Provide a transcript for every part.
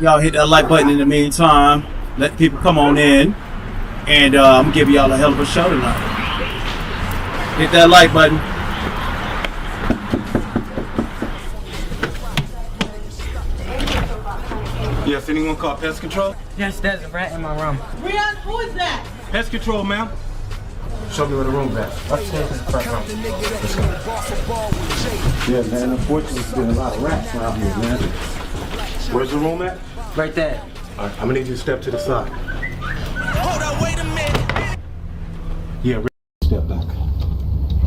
Y'all hit that like button in the meantime. Let people come on in. And I'm gonna give y'all a hell of a show tonight. Hit that like button. Yes, anyone call pest control? Yes, there's a rat in my room. Rian, who is that? Pest control, ma'am. Show me where the room's at. Upstairs in the front room. Yeah, man, unfortunately, there's been a lot of rats around here, man. Where's the room at? Right there. All right, I'm gonna need you to step to the side. Hold on, wait a minute. Yeah, step back.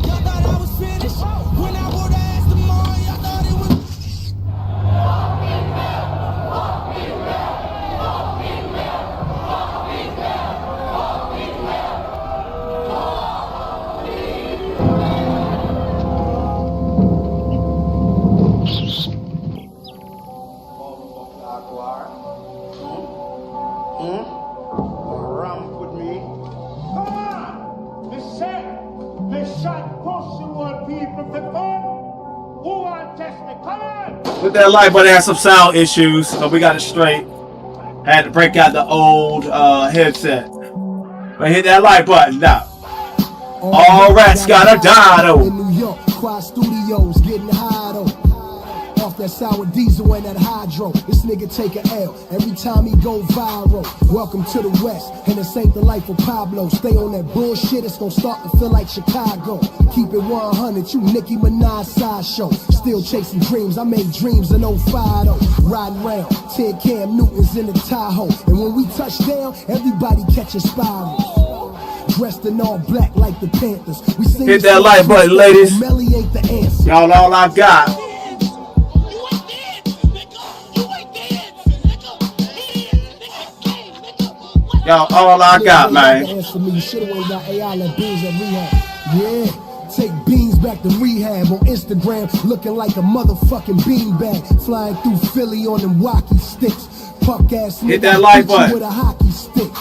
Y'all thought I was finished? When I would've asked them all, y'all thought it was... With that light, but it had some sound issues, so we got it straight. Had to break out the old headset. But hit that like button now. All rats gotta die though. In New York, Quad Studios getting high though. Off that sour diesel and that hydro. This nigga take a L every time he go viral. Welcome to the West, and this ain't the life of Pablo. Stay on that bullshit, it's gonna start to feel like Chicago. Keep it 100, you Nicki Minaj sideshow. Still chasing dreams, I made dreams in 05 though. Riding round, 10 Cam Newtons in the Tahoe. And when we touch down, everybody catching spirals. Dressed in all black like the Panthers. We sing hit that like button, ladies. Melly ain't the answer. Y'all all I got. Y'all all I got, man. Yeah, take beans back to rehab on Instagram, looking like a motherfucking beanbag, flying through Philly on them walkie sticks. Punk ass nigga hit that like button with a hockey stick.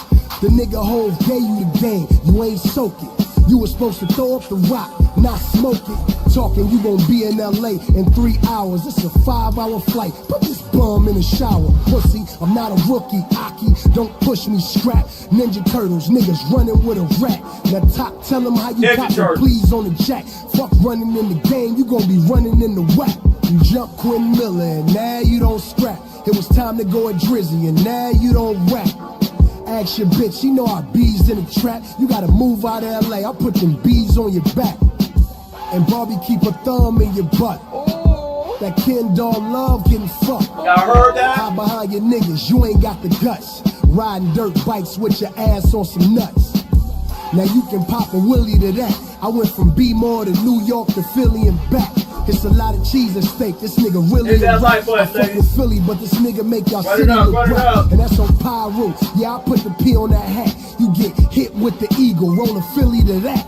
The nigga Hov gave you the game, you ain't soak it. You was supposed to throw up the rock, not smoke it. Talking you gon' be in LA in 3 hours. It's a 5-hour flight. Put this bum in the shower, pussy. I'm not a rookie, Aki. Don't push me, scrap. Ninja Turtles, niggas running with a rat. Now top, tell them how you got the please on the jack. Fuck running in the game, you gon' be running in the whack. You jump Quinn Miller and now you don't scrap. It was time to go at Drizzy and now you don't rap. Ask your bitch, you know our bees in the trap. You gotta move out of LA, I'll put them bees on your back. And Barbie keep a thumb in your butt. That Ken doll love getting fucked. Y'all heard that? Hide behind your niggas, you ain't got the guts. Riding dirt bikes with your ass on some nuts. Now you can pop a willy to that. I went from B-More to New York to Philly and back. It's a lot of cheese and steak, this nigga really that like button, I fuck with Philly, but this nigga make y'all city look right. And that's on Pyro. Yeah, I put the P on that hat. You get hit with the eagle, roll a Philly to that.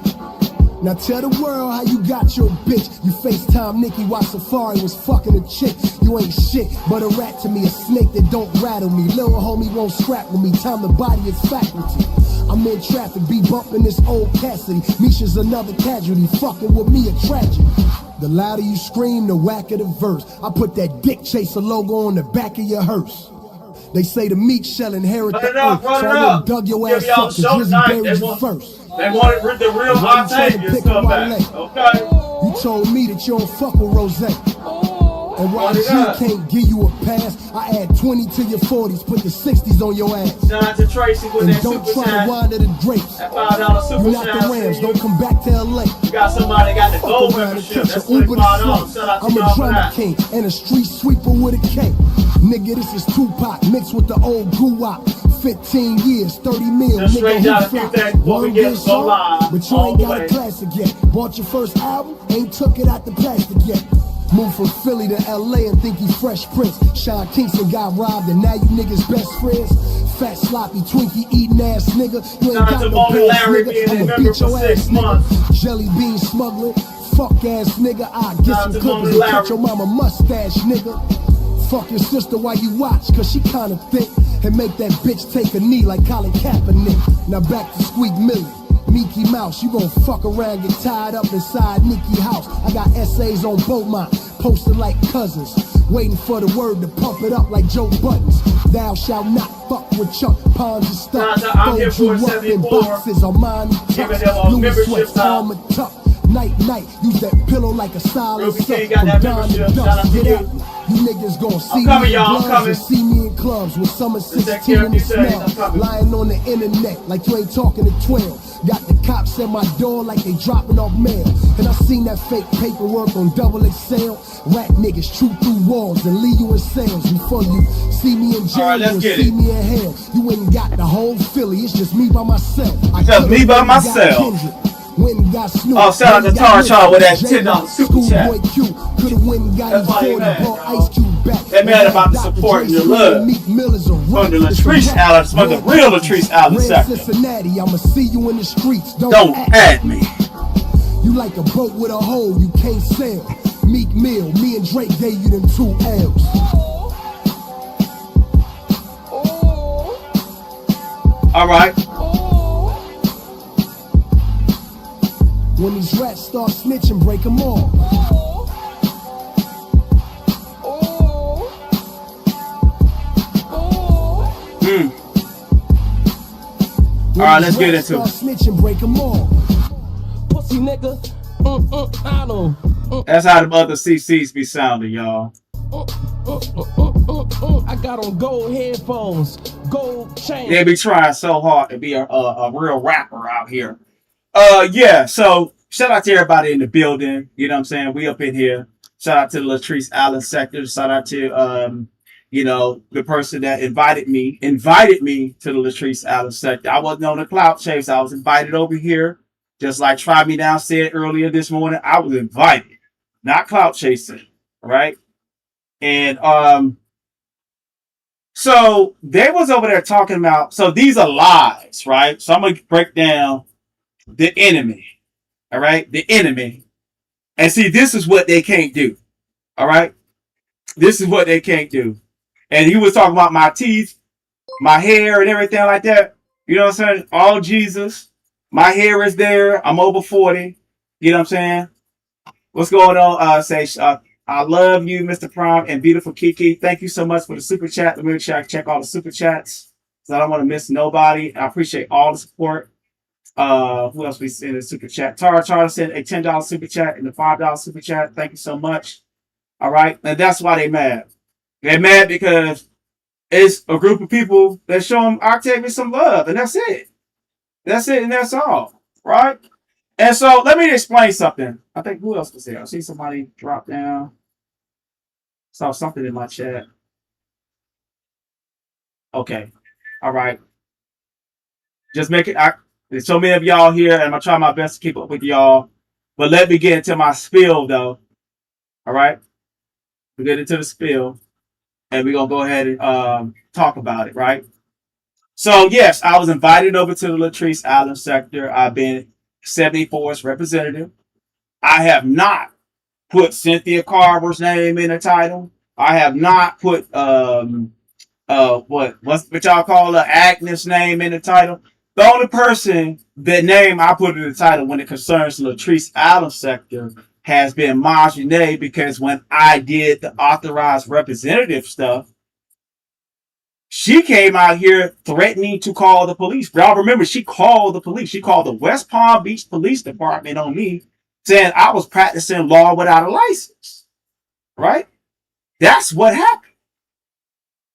Now tell the world how you got your bitch. You FaceTime Nikki while Safari was fucking a chick. You ain't shit but a rat to me, a snake that don't rattle me. Little homie won't scrap with me, time to body is faculty. I'm in traffic, be bumping this old Cassidy. Misha's another casualty, fucking with me a tragedy. The louder you scream, the whacker the verse. I put that dick chaser logo on the back of your hearse. They say the meat shall inherit the earth, so I would've dug your ass up cause Drizzy buried you first. They wanted the real Octavius come back. Okay. You told me that you don't fuck with Rose. And YG can't give you a pass. I add 20 to your 40s, put the 60s on your ass. Shout out to Tracy with and that don't super try to wander the grapes. That $5 super you not the Rams, don't come back to LA. You got somebody got the gold membership. That's $5. I'm a drama king and a street sweeper with a K. Nigga, this is Tupac mixed with the old Guwap. 15 years, 30 mil, just nigga, who fly. One good song, but you ain't got a classic yet. Bought your first album, ain't took it out the plastic yet. Moved from Philly to LA and think he Fresh Prince. Sean Kingston got robbed and now you niggas best friends. Fat sloppy Twinkie eating ass nigga. You ain't got no pants nigga. I'ma beat your ass nigga. Jelly bean smuggling, fuck ass nigga. I get some cookies and cut your mama mustache nigga. Fuck your sister while you watch, cause she kinda thick. And make that bitch take a knee like Colin Kaepernick. Now back to Squeak Millie. Mickey Mouse, you gon' fuck around, get tied up inside Nicky house. I got essays on both mine, posted like cousins. Waiting for the word to pump it up like Joe Buttons. thou shalt not fuck with Chuck Pons and stuff. I'm here Fold for you up in 74. boxes, Armani Giving tucks, them all Louis membership sweats, time. armor tuck. Night, night, use that pillow like a silent Ruby King suck. got From that dawn to membership. Shout out dusk, to get you. at me. You niggas gon' see coming, me in y'all, I'm gloves coming. and see me in clubs with summer Just take 16 care in of the these things, I'm smell. coming. Lying on the internet like you ain't talking to 12. Got the cops at my door like they dropping off mail. And I seen that fake paperwork on double XL. Rat niggas shoot through walls and leave you in cells. Before you see me in jail, All right, let's you get see it. me in hell. You ain't got the whole Philly, it's just me by myself. Just me by myself. Oh, shout out to Tar with that $10 super chat. That's why they mad, They mad about the support and the love from the Latrice Allen, from the real Latrice Allen Sector. Cincinnati, I'ma see you in the streets. Don't add me. You like a boat with a hole you can't sail. Meek Mill, me and Drake gave you them 2 L's. All right. When these rats start snitching, break them all. All right, let's get into it. Snitching, break them all. Pussy nigga, I don't. That's how the other CCs be sounding, y'all. I got on gold headphones, gold chain. They be trying so hard to be a real rapper out here. Yeah, so shout out to everybody in the building. You know what I'm saying? We up in here. Shout out to the Latrice Allen Sector. Shout out to the person that invited me to the Latrice Allen Sector. I wasn't on the clout chase. I was invited over here. Just like Try Me Down said earlier this morning, I was invited, not clout chasing, right? And so they was over there talking about, so these are lies, right? So I'm gonna break down the enemy, all right? The enemy. And see, this is what they can't do, all right? This is what they can't do. And he was talking about my teeth, my hair, and everything like that. You know what I'm saying? All Jesus. My hair is there. I'm over 40. You know what I'm saying? What's going on? I love you, Mr. Prime and beautiful Kiki. Thank you so much for the super chat. Let me make sure I check all the super chats, so I don't want to miss nobody. I appreciate all the support. Who else we sent a super chat? Tara sent a $10 super chat and a $5 super chat. Thank you so much. All right, and that's why they mad. They're mad because it's a group of people that show them Octavius some love, and that's it. That's it, and that's all, right? And so let me explain something. I think who else was there? I see somebody drop down. Saw something in my chat. Okay, all right. Just make it. There's so many of y'all here, and I'm gonna try my best to keep up with y'all. But let me get into my spiel, though. All right, we get into the spiel, and we're gonna go ahead and talk about it, right? So yes, I was invited over to the Latrice Allen Sector. I've been 74th representative. I have not put Cynthia Carver's name in the title. I have not put what y'all call Agnes' name in the title. The only person that name I put in the title when it concerns the Latrice Allen Sector has been Myjahnee, because when I did the Authorized Representative stuff, she came out here threatening to call the police. Y'all remember, she called the police. She called the West Palm Beach Police Department on me, saying I was practicing law without a license. Right? That's what happened.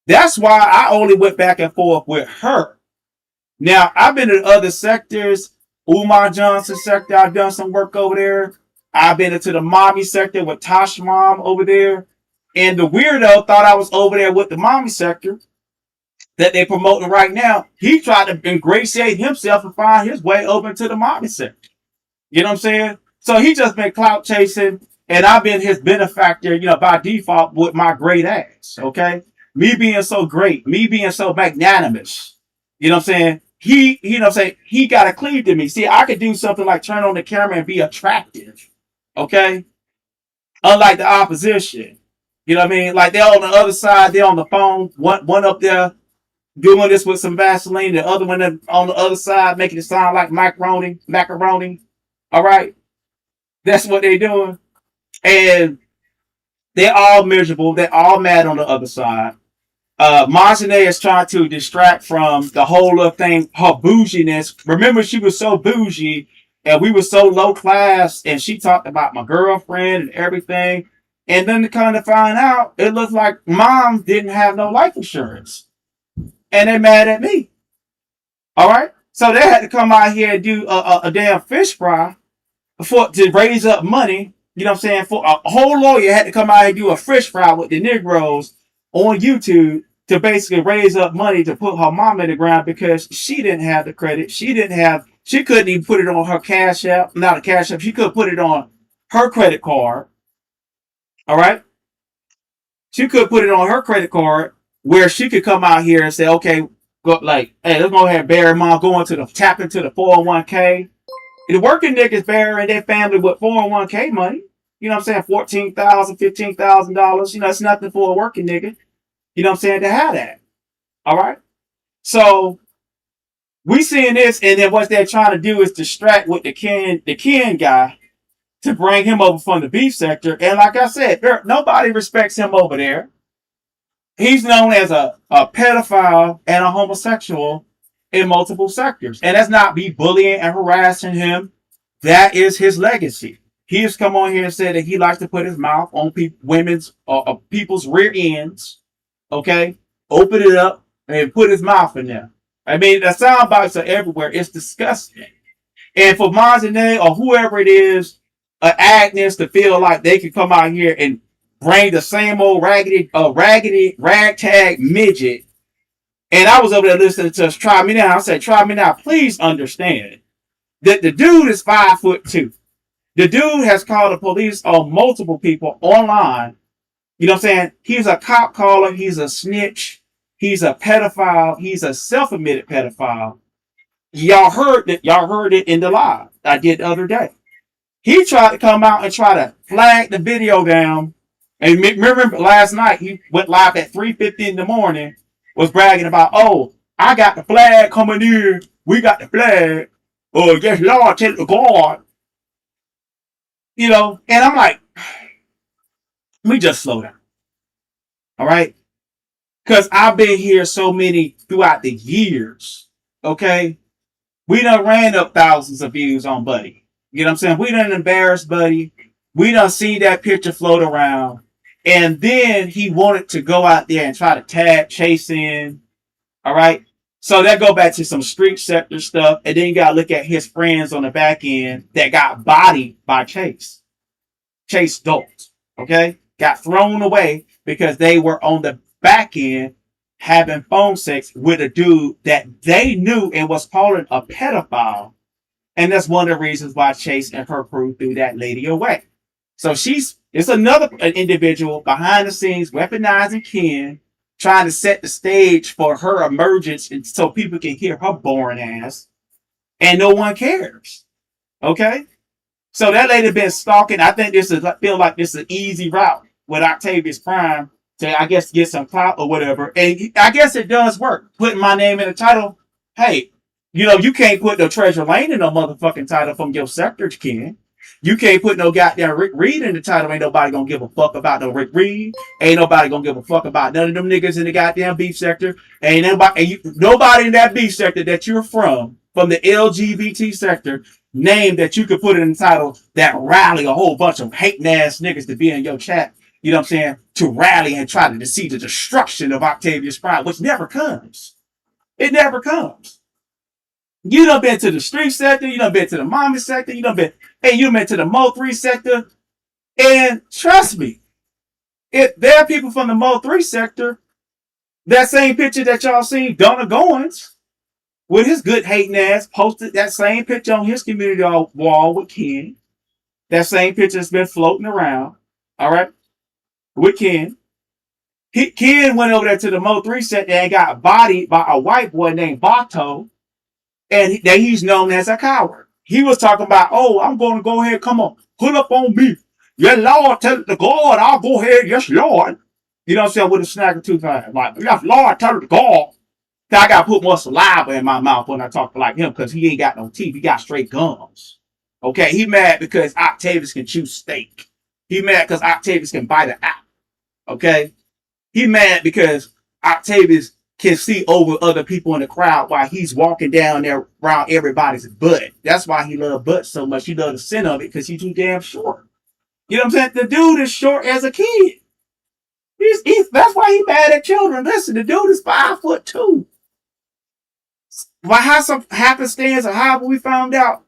That's why I only went back and forth with her. Now, I've been in other sectors. Umar Johnson sector, I've done some work over there. I've been into the mommy sector with Tosh Mom over there. And the weirdo thought I was over there with the mommy sector that they're promoting right now. He tried to ingratiate himself and find his way over to the mommy sector. You know what I'm saying? So he just been clout chasing, and I've been his benefactor, by default with my great ass. Okay? Me being so great, me being so magnanimous. You know what I'm saying? He got to cleave to me. See, I could do something like turn on the camera and be attractive. Okay? Unlike the opposition. You know what I mean? Like they're on the other side, they're on the phone, one up there doing this with some Vaseline, the other one on the other side making it sound like macaroni. All right? That's what they're doing. And they're all miserable. They're all mad on the other side. Myjahnee is trying to distract from the whole of thing, her bouginess. Remember, she was so bougie and we were so low class, and she talked about my girlfriend and everything. And then to kind of find out, it looked like mom didn't have no life insurance. And they're mad at me. All right? So they had to come out here and do a damn fish fry to raise up money. You know what I'm saying? For a whole lawyer had to come out and do a fish fry with the Negroes on YouTube to basically raise up money to put her mom in the ground because she didn't have the credit. She couldn't even put it on her cash app. Not a cash app. She could put it on her credit card. All right? She could put it on her credit card where she could come out here and say, okay, go, like, hey, let's go ahead and bury mom, tap into the 401k. The working niggas burying their family with 401k money. You know what I'm saying? $14,000, $15,000. You know, it's nothing for a working nigga. You know what I'm saying? To have that. All right? So we seeing this, and then what they're trying to do is distract with the Ken guy to bring him over from the beef sector. And like I said, nobody respects him over there. He's known as a pedophile and a homosexual in multiple sectors. And that's not me bullying and harassing him. That is his legacy. He has come on here and said that he likes to put his mouth on people's rear ends. Okay? Open it up and put his mouth in there. I mean, the sound bites are everywhere. It's disgusting. And for Myjahnee or whoever it is, Agnes, to feel like they can come out here and bring the same old raggedy ragtag midget. And I was over there listening to us, Try Me Now. I said, Try Me Now. Please understand that the dude is 5'2". The dude has called the police on multiple people online. You know what I'm saying? He's a cop caller. He's a snitch. He's a pedophile. He's a self-admitted pedophile. Y'all heard it in the live I did the other day. He tried to come out and try to flag the video down. And remember last night, he went live at 3:50 in the morning, was bragging about, oh, I got the flag coming in. We got the flag. Oh, yes, Lord, take the guard. You know, and I'm like, we just slow down. All right? Because I've been here so many throughout the years. Okay? We done ran up thousands of views on Buddy. You know what I'm saying? We done embarrassed Buddy. We done seen that picture float around. And then he wanted to go out there and try to tag Chase in. All right? So that go back to some street sector stuff. And then you got to look at his friends on the back end that got bodied by Chase. Chase Dults. Okay? Got thrown away because they were on the back end having phone sex with a dude that they knew and was calling a pedophile. And that's one of the reasons why Chase and her crew threw that lady away. So it's another individual behind the scenes weaponizing Ken, trying to set the stage for her emergence and so people can hear her boring ass. And no one cares. Okay? So that lady been stalking. I think feel like this is an easy route with Octavius Prime to, I guess, get some clout or whatever. And I guess it does work. Putting my name in the title. Hey, you know, you can't put no Treasure Lane in no motherfucking title from your sector, Ken. You can't put no goddamn Rick Reed in the title. Ain't nobody gonna give a fuck about no Rick Reed. Ain't nobody gonna give a fuck about none of them niggas in the goddamn beef sector. Ain't nobody in that beef sector that you're from the LGBT sector, name that you could put in the title that rally a whole bunch of hating ass niggas to be in your chat. You know what I'm saying? To rally and try to see the destruction of Octavius Prime, which never comes. It never comes. You done been to the street sector. You done been to the mommy sector. You done been to the Mo 3 sector. And trust me, if there are people from the Mo 3 sector, that same picture that y'all seen, Donna Goins, with his good hating ass, posted that same picture on his community wall with Ken. That same picture has been floating around. All right? With Ken. Ken went over there to the Mo 3 sector and got bodied by a white boy named Bato. And that he's known as a coward. He was talking about, oh, I'm going to go ahead, come on, pull up on me. Yeah, Lord, tell the God, I'll go ahead, yes, Lord. You know what I'm saying? With a snagger tooth, like, yes, Lord, tell the God. I got to put more saliva in my mouth when I talk like him because he ain't got no teeth. He got straight gums. Okay, he mad because Octavius can chew steak. He mad because Octavius can bite an apple. Okay? He mad because Octavius can see over other people in the crowd while he's walking down there around everybody's butt. That's why he loves butt so much. He loves the scent of it because he's too damn short. You know what I'm saying? The dude is short as a kid. That's why he mad at children. Listen, the dude is 5'2". Why how some happenstance or however we found out,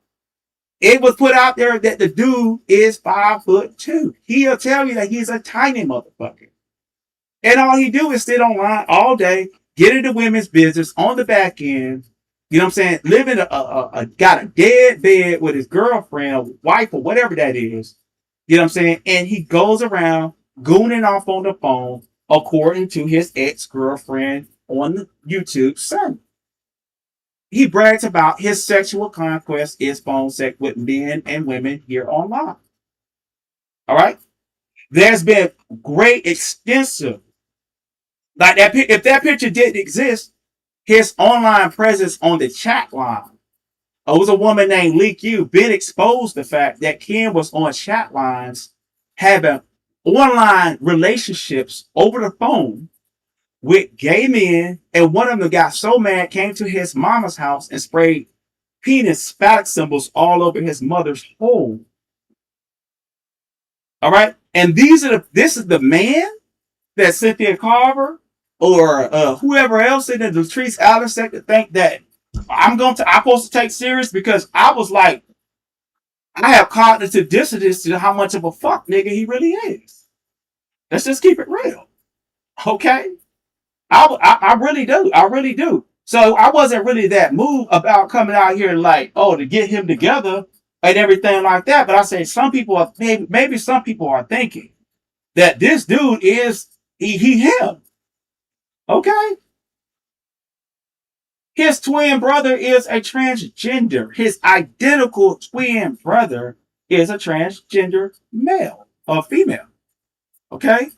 it was put out there that the dude is 5'2". He'll tell you that he's a tiny motherfucker. And all he do is sit online all day, get into women's business on the back end. You know what I'm saying? Living got a dead bed with his girlfriend or wife or whatever that is. You know what I'm saying? And he goes around gooning off on the phone, according to his ex-girlfriend on the YouTube Sunday. He brags about his sexual conquest is phone sex with men and women here online. All right? There's been great extensive, like that. If that picture didn't exist, his online presence on the chat line. It was a woman named Lee Q. Been exposed the fact that Ken was on chat lines having online relationships over the phone with gay men, and one of them got so mad, came to his mama's house and sprayed penis phallic symbols all over his mother's home. All right, and this is the man that Cynthia Carver or whoever else in the Latrice Allen Sector think that I'm supposed to take serious, because I was like, I have cognitive dissonance to how much of a fuck nigga he really is. Let's just keep it real, okay? I really do. I really do. So I wasn't really that moved about coming out here like, oh, to get him together and everything like that. But I say some people are maybe some people are thinking that this dude is he him. Okay. His twin brother is a transgender. His identical twin brother is a transgender male or female. Okay.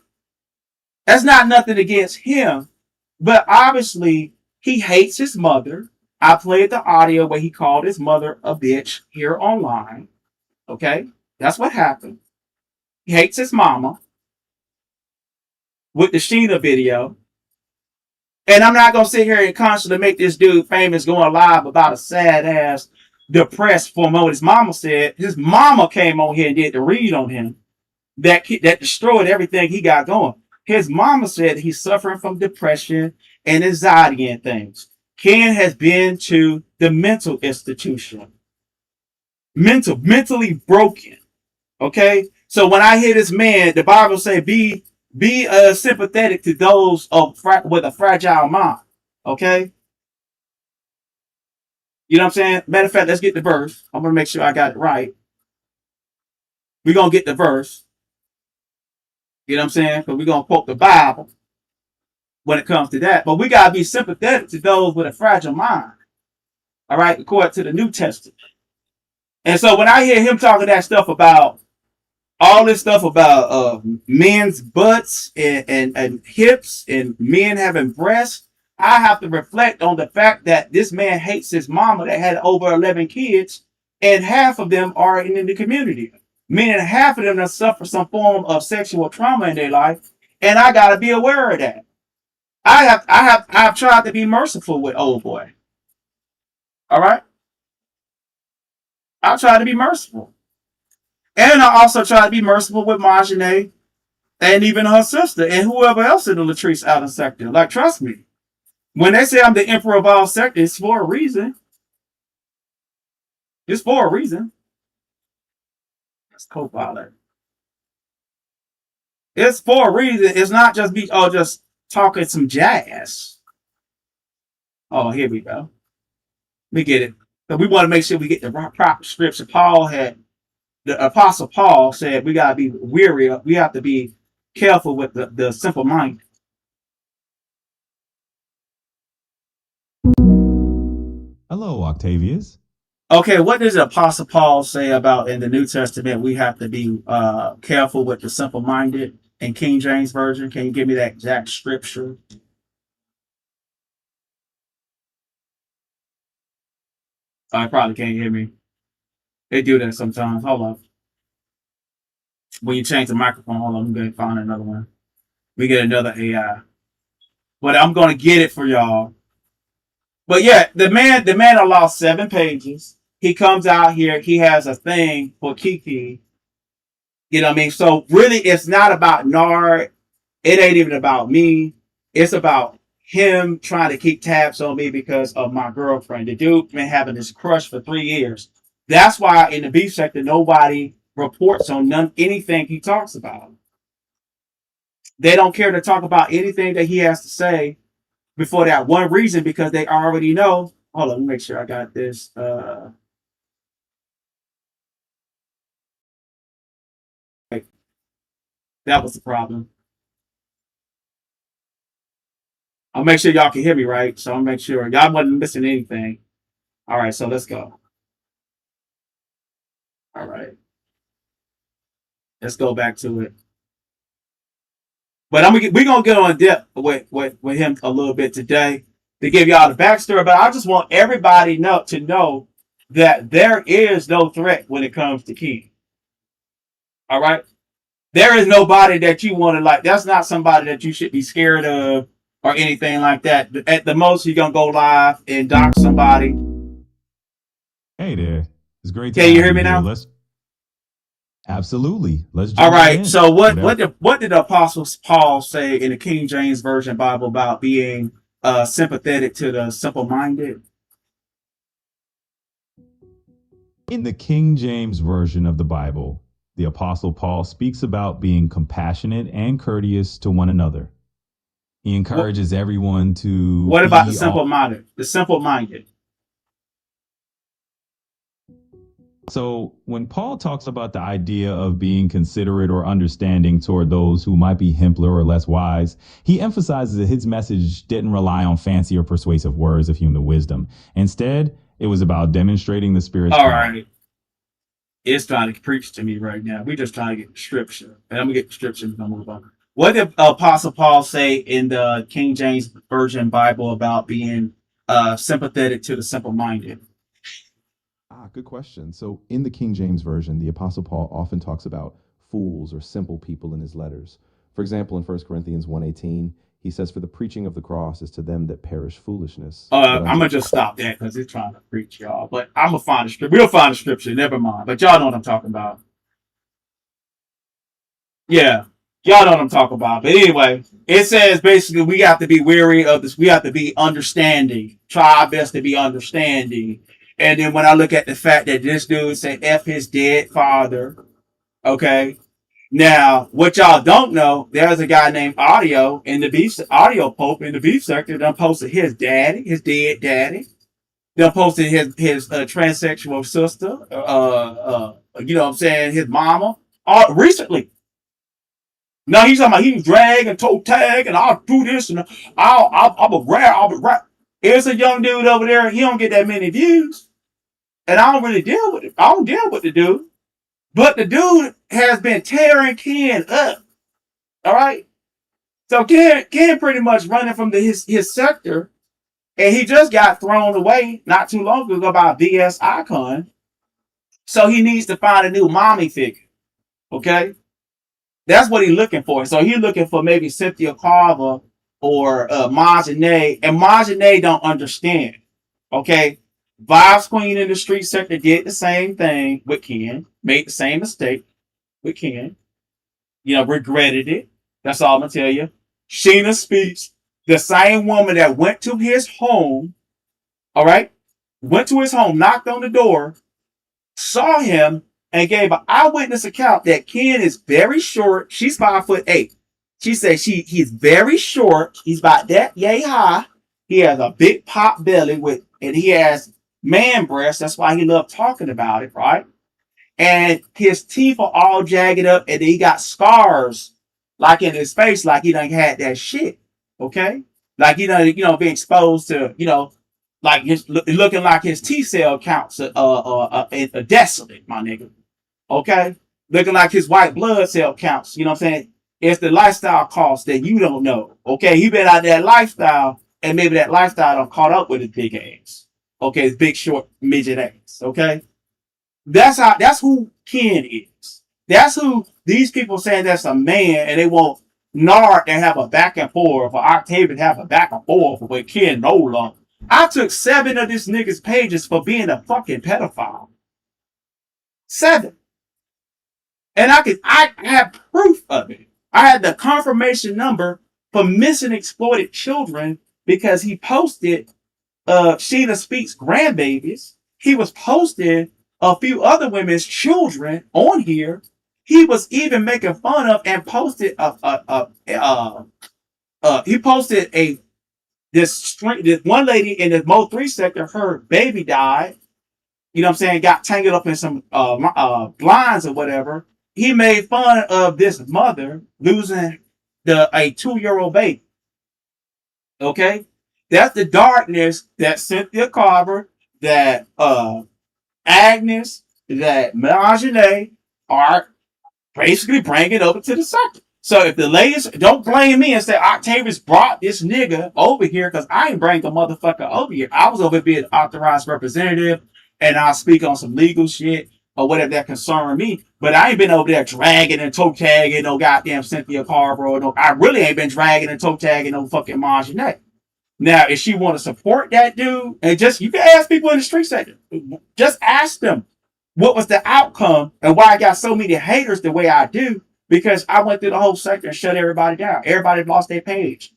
That's not nothing against him. But obviously, he hates his mother. I played the audio where he called his mother a bitch here online. Okay? That's what happened. He hates his mama with the Sheena video. And I'm not going to sit here and constantly make this dude famous going live about a sad ass, depressed from what his mama said. His mama came on here and did the read on him that destroyed everything he got going. His mama said he's suffering from depression and anxiety and things. Ken has been to the mental institution. Mentally broken. Okay? So when I hear this man, the Bible say be sympathetic to those with a fragile mind. Okay? You know what I'm saying? Matter of fact, let's get the verse. I'm going to make sure I got it right. We're going to get the verse. You know what I'm saying? Because we're going to quote the Bible when it comes to that. But we got to be sympathetic to those with a fragile mind. All right? According to the New Testament. And so when I hear him talking that stuff about all this stuff about men's butts and hips and men having breasts, I have to reflect on the fact that this man hates his mama that had over 11 kids, and half of them are in the community. Meaning half of them have suffered some form of sexual trauma in their life, and I gotta be aware of that. I have tried to be merciful with old boy. All right, I try to be merciful, and I also try to be merciful with Myjahnee and even her sister and whoever else in the Latrice Allen Sector. Like, trust me, when they say I'm the emperor of all sectors, it's for a reason. It's for a reason. Co-pilot. It's for a reason. It's not just just talking some jazz. Oh, here we go. We get it. So we want to make sure we get the proper scripture. The Apostle Paul said we gotta be weary. We have to be careful with the simple mind. Hello, Octavius. Okay, what does the Apostle Paul say about in the New Testament? We have to be careful with the simple-minded in King James Version. Can you give me that exact scripture? I probably can't hear me. They do that sometimes. Hold on. When you change the microphone, hold on, I'm going to find another one. We get another AI. but I'm gonna get it for y'all. But yeah, the man lost 7 pages. He comes out here, he has a thing for Kiki. You know what I mean? So really, it's not about Nard. It ain't even about me. It's about him trying to keep tabs on me because of my girlfriend. The dude been having this crush for 3 years. That's why in the beef sector, nobody reports on anything he talks about. They don't care to talk about anything that he has to say before that one reason, because they already know. Hold on, let me make sure I got this. That was the problem. I'll make sure y'all can hear me right. So I'll make sure y'all wasn't missing anything. All right, so let's go. All right. Let's go back to it. But we're gonna get on depth with him a little bit today to give y'all the backstory. But I just want everybody to know that there is no threat when it comes to King. All right. There is nobody that you want to like. That's not somebody that you should be scared of or anything like that. At the most, you're gonna go live and dox somebody. Hey there. It's great to Can you have hear me here. now? Absolutely. Let's All jump right. in. So what did the Apostle Paul say in the King James Version Bible about being sympathetic to the simple-minded? In the King James Version of the Bible, the Apostle Paul speaks about being compassionate and courteous to one another. He encourages everyone to. What about the simple-minded? The simple-minded. So when Paul talks about the idea of being considerate or understanding toward those who might be simpler or less wise, he emphasizes that his message didn't rely on fancy or persuasive words of human wisdom. Instead, it was about demonstrating the Spirit's All power. right. It's trying to preach to me right now. We're just trying to get the scripture. And I'm going to get the scripture and move on. What did Apostle Paul say in the King James Version Bible about being sympathetic to the simple-minded? Good question. So in the King James Version, the Apostle Paul often talks about fools or simple people in his letters. For example, in 1 Corinthians 1:18, he says, "For the preaching of the cross is to them that perish foolishness." I'm going to just stop that because it's trying to preach, y'all. But I'm going to find the scripture. We'll find the scripture. Never mind. But y'all know what I'm talking about. Yeah. Y'all know what I'm talking about. But anyway, it says basically we have to be wary of this. We have to be understanding. Try our best to be understanding. And then when I look at the fact that this dude said F his dead father, okay. Now, what y'all don't know, there's a guy named Audio Pope in the beef sector done posted his daddy, his dead daddy. Done posted his transsexual sister, you know what I'm saying, his mama, recently. No, he's talking about he drag and toe tag and I'll do this and I'll be rap. There's a young dude over there. He don't get that many views, and I don't really deal with it. I don't deal with the dude, but the dude has been tearing Ken up. All right, so Ken pretty much running from his sector, and he just got thrown away not too long ago by a BS icon. So he needs to find a new mommy figure. Okay. That's what he's looking for. So he's looking for maybe Cynthia Carver or Myjahnee. And Myjahnee don't understand. Okay? Vibes Queen in the street sector did the same thing with Ken. Made the same mistake with Ken. You know, regretted it. That's all I'm going to tell you. Sheena Speaks, the same woman that went to his home, all right? Went to his home, knocked on the door, saw him, and gave an eyewitness account that Ken is very short. She's 5'8". She said he's very short. He's about that yay high. He has a big pop belly and he has man breasts. That's why he loved talking about it, right? And his teeth are all jagged up, and then he got scars like in his face, like he done had that shit. Okay, like he done being exposed to like looking like his T cell counts are desolate, my nigga. Okay? Looking like his white blood cell counts. You know what I'm saying? It's the lifestyle cost that you don't know. Okay? He been out that lifestyle, and maybe that lifestyle done caught up with his big ass. Okay? His big, short, midget ass. Okay? That's who Ken is. That's who these people saying that's a man, and they want Nard to have a back and forth, or Octavius to have a back and forth with Ken Nola. I took 7 of this nigga's pages for being a fucking pedophile. 7. And I have proof of it. I had the confirmation number for missing exploited children because he posted Sheena Speaks grandbabies. He was posting a few other women's children on here. He was even making fun of and posted he posted this one lady in the Mo 3 sector, her baby died. You know what I'm saying? Got tangled up in some blinds or whatever. He made fun of this mother losing a 2-year-old baby. Okay? That's the darkness that Cynthia Carver, that Agnes, that Myjahnee are basically bringing over to the sector. So if the ladies, don't blame me and say Octavius brought this nigga over here, because I ain't bring the motherfucker over here. I was over here being authorized representative, and I'll speak on some legal shit or whatever that concern me. But I ain't been over there dragging and toe tagging no goddamn Cynthia Carver, or no. I really ain't been dragging and toe tagging no fucking Myjahnee. Now, if she want to support that dude, and you can ask people in the street sector, just ask them what was the outcome and why I got so many haters the way I do, because I went through the whole sector and shut everybody down. Everybody lost their page.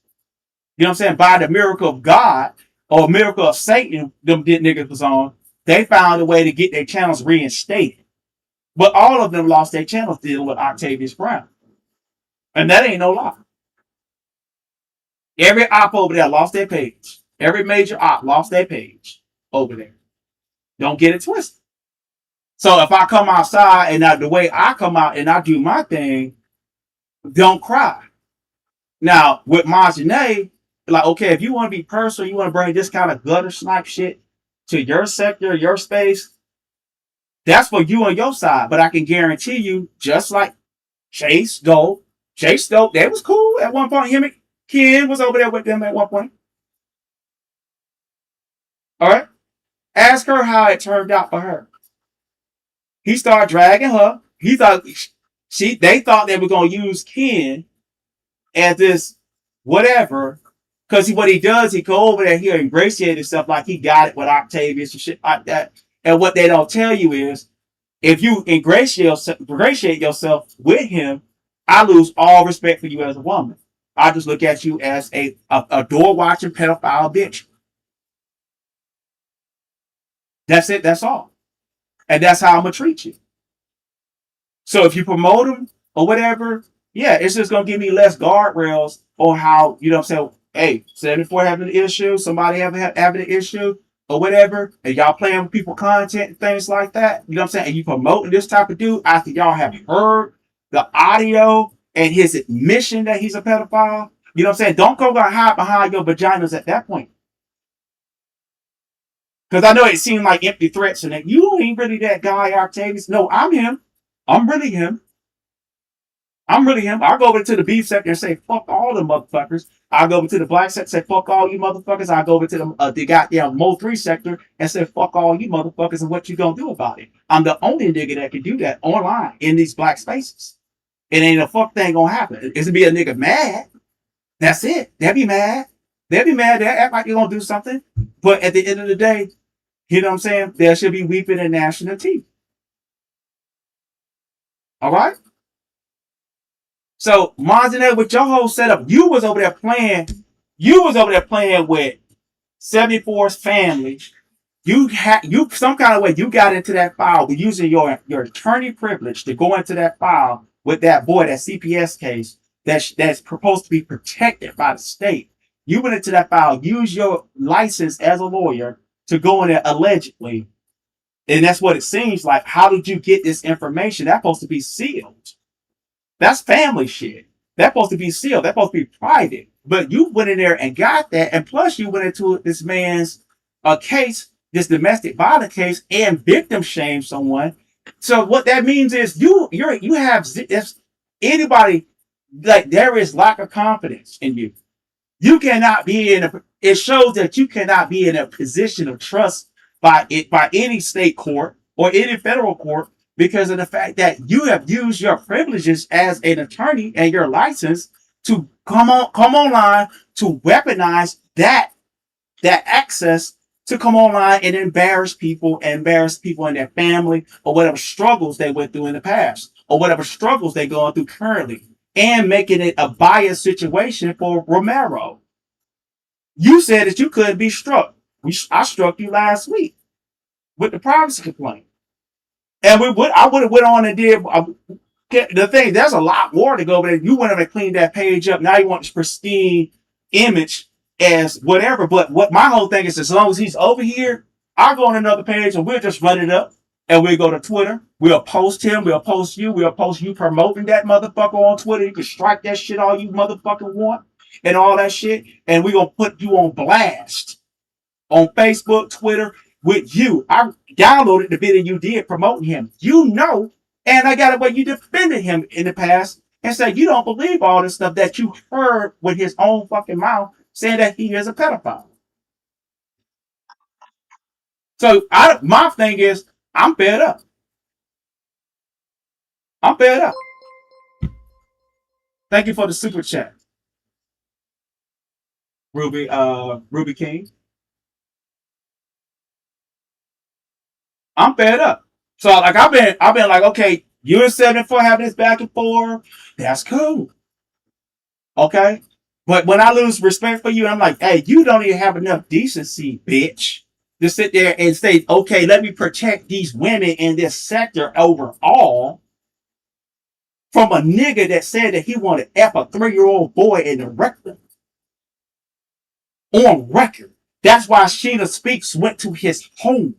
You know what I'm saying? By the miracle of God or miracle of Satan, them niggas was on, they found a way to get their channels reinstated. But all of them lost their channels dealing with Octavius Prime. And that ain't no lie. Every op over there lost their page. Every major op lost their page over there. Don't get it twisted. So if I come outside and the way I come out and I do my thing, don't cry. Now, with Myjahnee, like, okay, if you want to be personal, you want to bring this kind of gutter snipe shit to your sector, your space, that's for you on your side. But I can guarantee you, just like Chase Dope, they was cool at one point. Him and Ken was over there with them at one point. All right? Ask her how it turned out for her. He started dragging her. They thought they were going to use Ken as this whatever. Because what he does, he go over there, he ingratiate himself like he got it with Octavius and shit like that. And what they don't tell you is, if you ingratiate yourself with him, I lose all respect for you as a woman. I just look at you as a door-watching pedophile bitch. That's it. That's all. And that's how I'm going to treat you. So if you promote him or whatever, yeah, it's just going to give me less guardrails on how, you know what I'm saying, hey, 74 having an issue, somebody having an issue or whatever, and y'all playing with people content and things like that, you know what I'm saying, and you promoting this type of dude after y'all have heard the audio and his admission that he's a pedophile, you know what I'm saying, don't go hide behind your vaginas at that point. Because I know it seemed like empty threats and that you ain't really that guy, Octavius. No, I'm him. I'm really him. I'll go over to the beef sector and say, fuck all the motherfuckers. I'll go over to the black sector and say, fuck all you motherfuckers. I'll go over to the goddamn Mo 3 sector and say, fuck all you motherfuckers, and what you gonna do about it? I'm the only nigga that can do that online in these black spaces. It ain't a fuck thing gonna happen. It's gonna be a nigga mad. That's it. They'll be mad. They'll act like you're gonna do something. But at the end of the day, you know what I'm saying? There should be weeping and gnashing of teeth. All right? So, Myjahnee, with your whole setup, you was over there playing with 74's family. You some kind of way you got into that file using your attorney privilege to go into that file with that boy, that CPS case that's supposed to be protected by the state. You went into that file, use your license as a lawyer to go in there allegedly. And that's what it seems like. How did you get this information? That's supposed to be sealed. That's family shit. That's supposed to be sealed. That's supposed to be private. But you went in there and got that. And plus you went into this man's case, this domestic violence case, and victim shamed someone. So what that means is you have, if anybody, like, there is lack of confidence in you. You cannot be it shows that you cannot be in a position of trust by any state court or any federal court, because of the fact that you have used your privileges as an attorney and your license to come online to weaponize that access to come online and embarrass people and their family or whatever struggles they went through in the past or whatever struggles they're going through currently, and making it a biased situation for Romero. You said that you couldn't be struck. I struck you last week with the privacy complaint. And I would have went on and did the thing. There's a lot more to go, but you went and cleaned that page up. Now you want this pristine image as whatever. But what my whole thing is, as long as he's over here, I'll go on another page and we'll just run it up. And we'll go to Twitter. We'll post him. We'll post you. We'll post you promoting that motherfucker on Twitter. You can strike that shit all you motherfucking want and all that shit. And we're going to put you on blast on Facebook, Twitter with you. I downloaded the video you did promoting him. You know, and I got it where you defended him in the past and said you don't believe all this stuff that you heard with his own fucking mouth saying that he is a pedophile. So my thing is, I'm fed up. I'm fed up. Thank you for the super chat, Ruby King. I'm fed up. So like I've been like, okay, you and 74 having this back and forth. That's cool. Okay. But when I lose respect for you, I'm like, hey, you don't even have enough decency, bitch, to sit there and say, okay, let me protect these women in this sector overall from a nigga that said that he wanted to F a 3-year-old boy in the record. On record. That's why Sheena Speaks went to his home.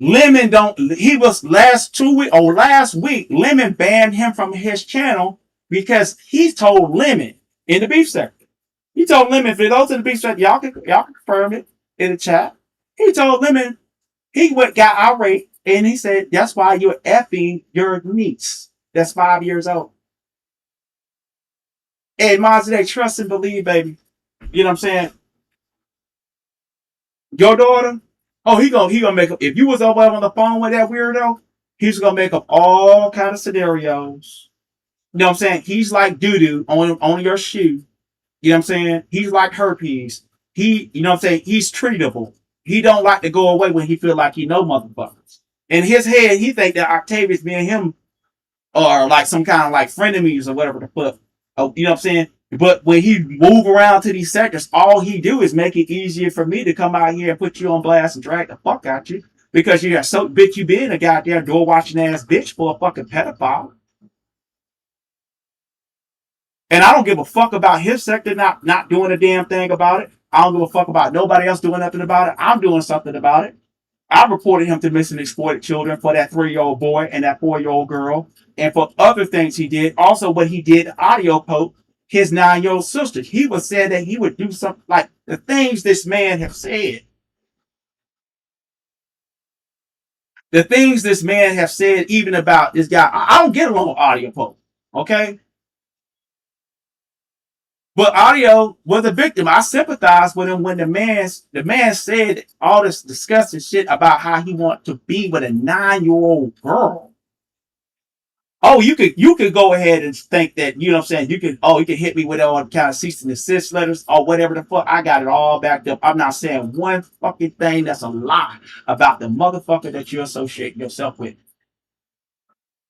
Lemon last week, Lemon banned him from his channel because he told Lemon in the beef sector. He told Lemon, for those in the beef sector, y'all can confirm it in the chat. He told Lemon, got irate and he said, that's why you're effing your niece. That's 5 years old. And Myjahnee, trust and believe, baby. You know what I'm saying? Your daughter, oh, he gonna make up. If you was over on the phone with that weirdo, he's gonna make up all kind of scenarios. You know what I'm saying? He's like doo-doo on your shoe. You know what I'm saying? He's like herpes. You know what I'm saying? He's treatable. He don't like to go away when he feel like he know motherfuckers. In his head, he think that Octavius, me and him are like some kind of like frenemies or whatever the fuck. Oh, you know what I'm saying? But when he move around to these sectors, all he do is make it easier for me to come out here and put you on blast and drag the fuck out you. Because you got so bitch you being a goddamn door watching ass bitch for a fucking pedophile. And I don't give a fuck about his sector not doing a damn thing about it. I don't give a fuck about nobody else doing nothing about it. I'm doing something about it. I reported him to missing exploited children for that 3-year-old boy and that 4-year-old girl. And for other things he did. Also what he did, audio poke his 9-year-old sister. He was saying that he would do something like the things this man have said. The things this man have said even about this guy. I don't get along with audio poke. Okay? But audio was a victim. I sympathize with him when the man said all this disgusting shit about how he wanted to be with a 9-year-old girl. Oh, you could go ahead and think that, you know what I'm saying, you can hit me with all kind of cease and desist letters or whatever the fuck. I got it all backed up. I'm not saying one fucking thing that's a lie about the motherfucker that you associate yourself with.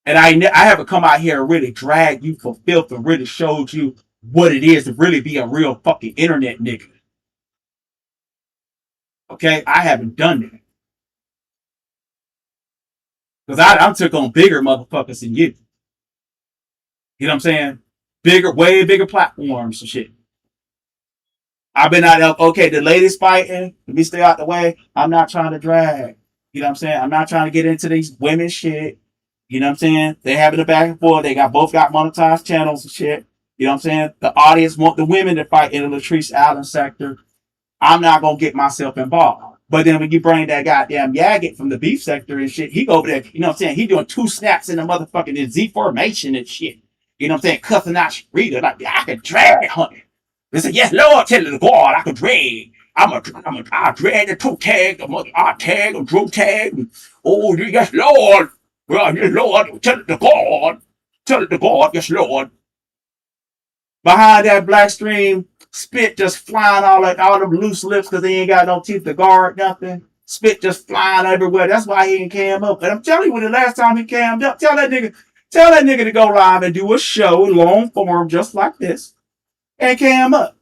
And I haven't come out here and really dragged you for filth and really showed you what it is to really be a real fucking internet nigga. Okay? I haven't done that. Because I took on bigger motherfuckers than you. You know what I'm saying? Way bigger platforms and shit. I've been out there, okay, the ladies fighting, let me stay out the way. I'm not trying to drag. You know what I'm saying? I'm not trying to get into these women shit. You know what I'm saying? They having a back and forth. They both got monetized channels and shit. You know what I'm saying? The audience want the women to fight in the Latrice Allen sector. I'm not going to get myself involved. But then when you bring that goddamn Yaggett from the beef sector and shit, he go over there, you know what I'm saying? He doing 2 snaps in the motherfucking Z formation and shit. You know what I'm saying? Cussing out Rita like, I can drag, honey. They said, yes, Lord, tell the God, I can drag. I drag the toe tag, I tag, a dro tag. Oh, yes, Lord. Well, yes, Lord. Tell it to God. Tell it to God, yes, Lord. Behind that black stream, spit just flying all them loose lips because he ain't got no teeth to guard nothing. Spit just flying everywhere. That's why he ain't cam up. And I'm telling you, when the last time he cammed up, tell that nigga to go live and do a show in long form just like this and cam up.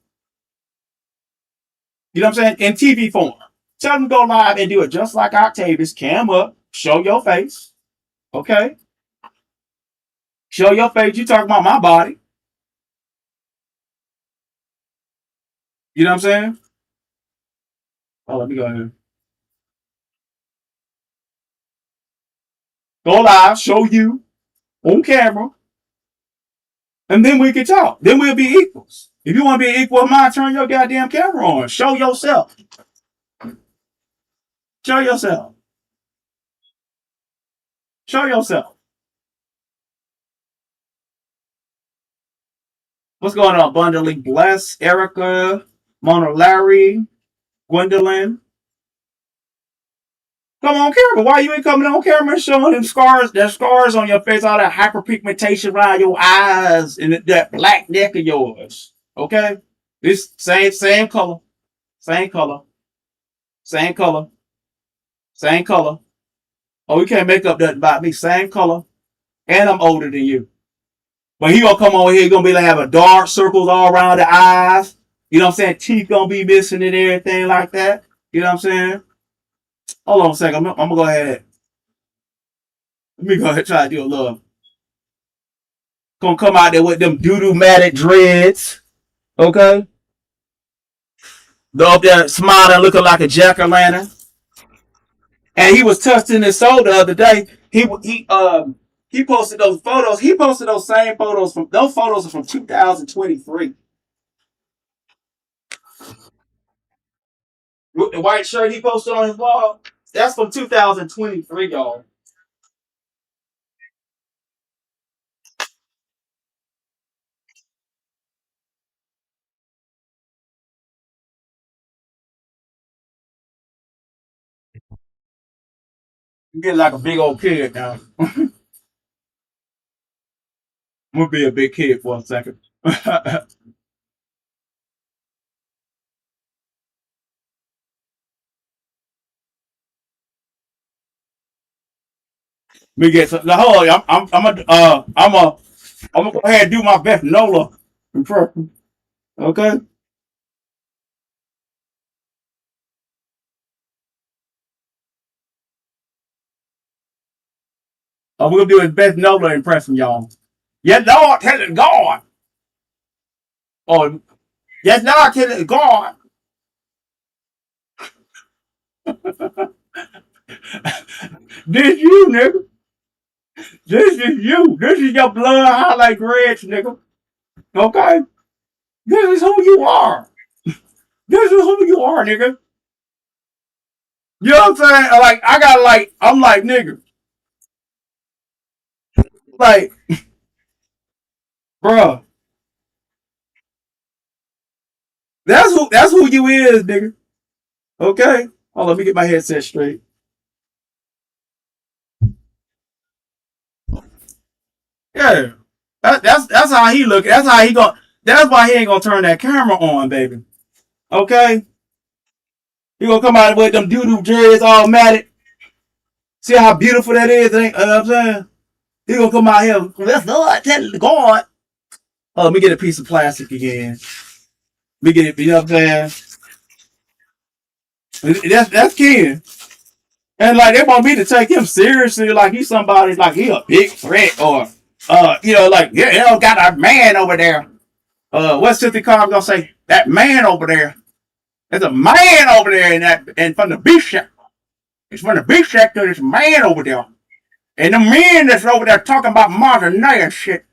You know what I'm saying? In TV form. Tell him to go live and do it just like Octavius. Cam up, show your face. Okay? Show your face. You talking about my body. You know what I'm saying? Oh, let me go ahead. Go live, show you on camera, and then we can talk. Then we'll be equals. If you want to be equal of mine, turn your goddamn camera on. Show yourself. Show yourself. Show yourself. What's going on? Abundantly Blessed, Erica, Mona Larry, Gwendolyn. Come on camera. Why you ain't coming on camera and showing them scars? There's scars on your face, all that hyperpigmentation around your eyes, and that black neck of yours. Okay? This same color. Same color. Same color. Same color. Oh, you can't make up that about me. Same color. And I'm older than you. But he gonna come over here, he gonna be like having dark circles all around the eyes. You know what I'm saying? Teeth gonna be missing and everything like that. You know what I'm saying? Hold on a second. I'm gonna go ahead. Let me go ahead and try to do a little. Gonna come out there with them doo-doo matted dreads. Okay? Up there smiling, looking like a jack-o'-lantern. And he was touching his soul the other day. He posted those photos. He posted those same photos those photos are from 2023. With the white shirt he posted on his wall, that's from 2023, y'all. You get like a big old kid now. I'm gonna be a big kid for a second. Me get some. Now, hold on, I'm gonna go ahead and do my best Nola impression. Okay. I'm gonna do his best Nola impression, y'all. Yes, Lord, tell it God. Oh, yes, Lord, tell it God. This you, nigga. This is you. This is your blood highlight reds, nigga. Okay? This is who you are. This is who you are, nigga. You know what I'm saying? Like, I'm like, nigga. Like, bruh. That's who you is, nigga. Okay? Hold on, let me get my headset straight. Yeah. That's how he look. That's how he go. That's why he ain't gonna turn that camera on, baby. Okay? He gonna come out with them doo-doo dreads all matted. See how beautiful that is? You know what I'm saying? He gonna come out here. That's Lord, tell the God. Oh, let me get a piece of plastic again. Let me get it. You know what I'm saying? That's Ken. And like they want me to take him seriously, like he's somebody, like he a big threat, or like yeah, you know, got a man over there. What's Cynthia Carr gonna say? That man over there. There's a man over there and from the beef sector. It's from the beef sector. There's a man over there. And the men that's over there talking about Myjahnee and shit,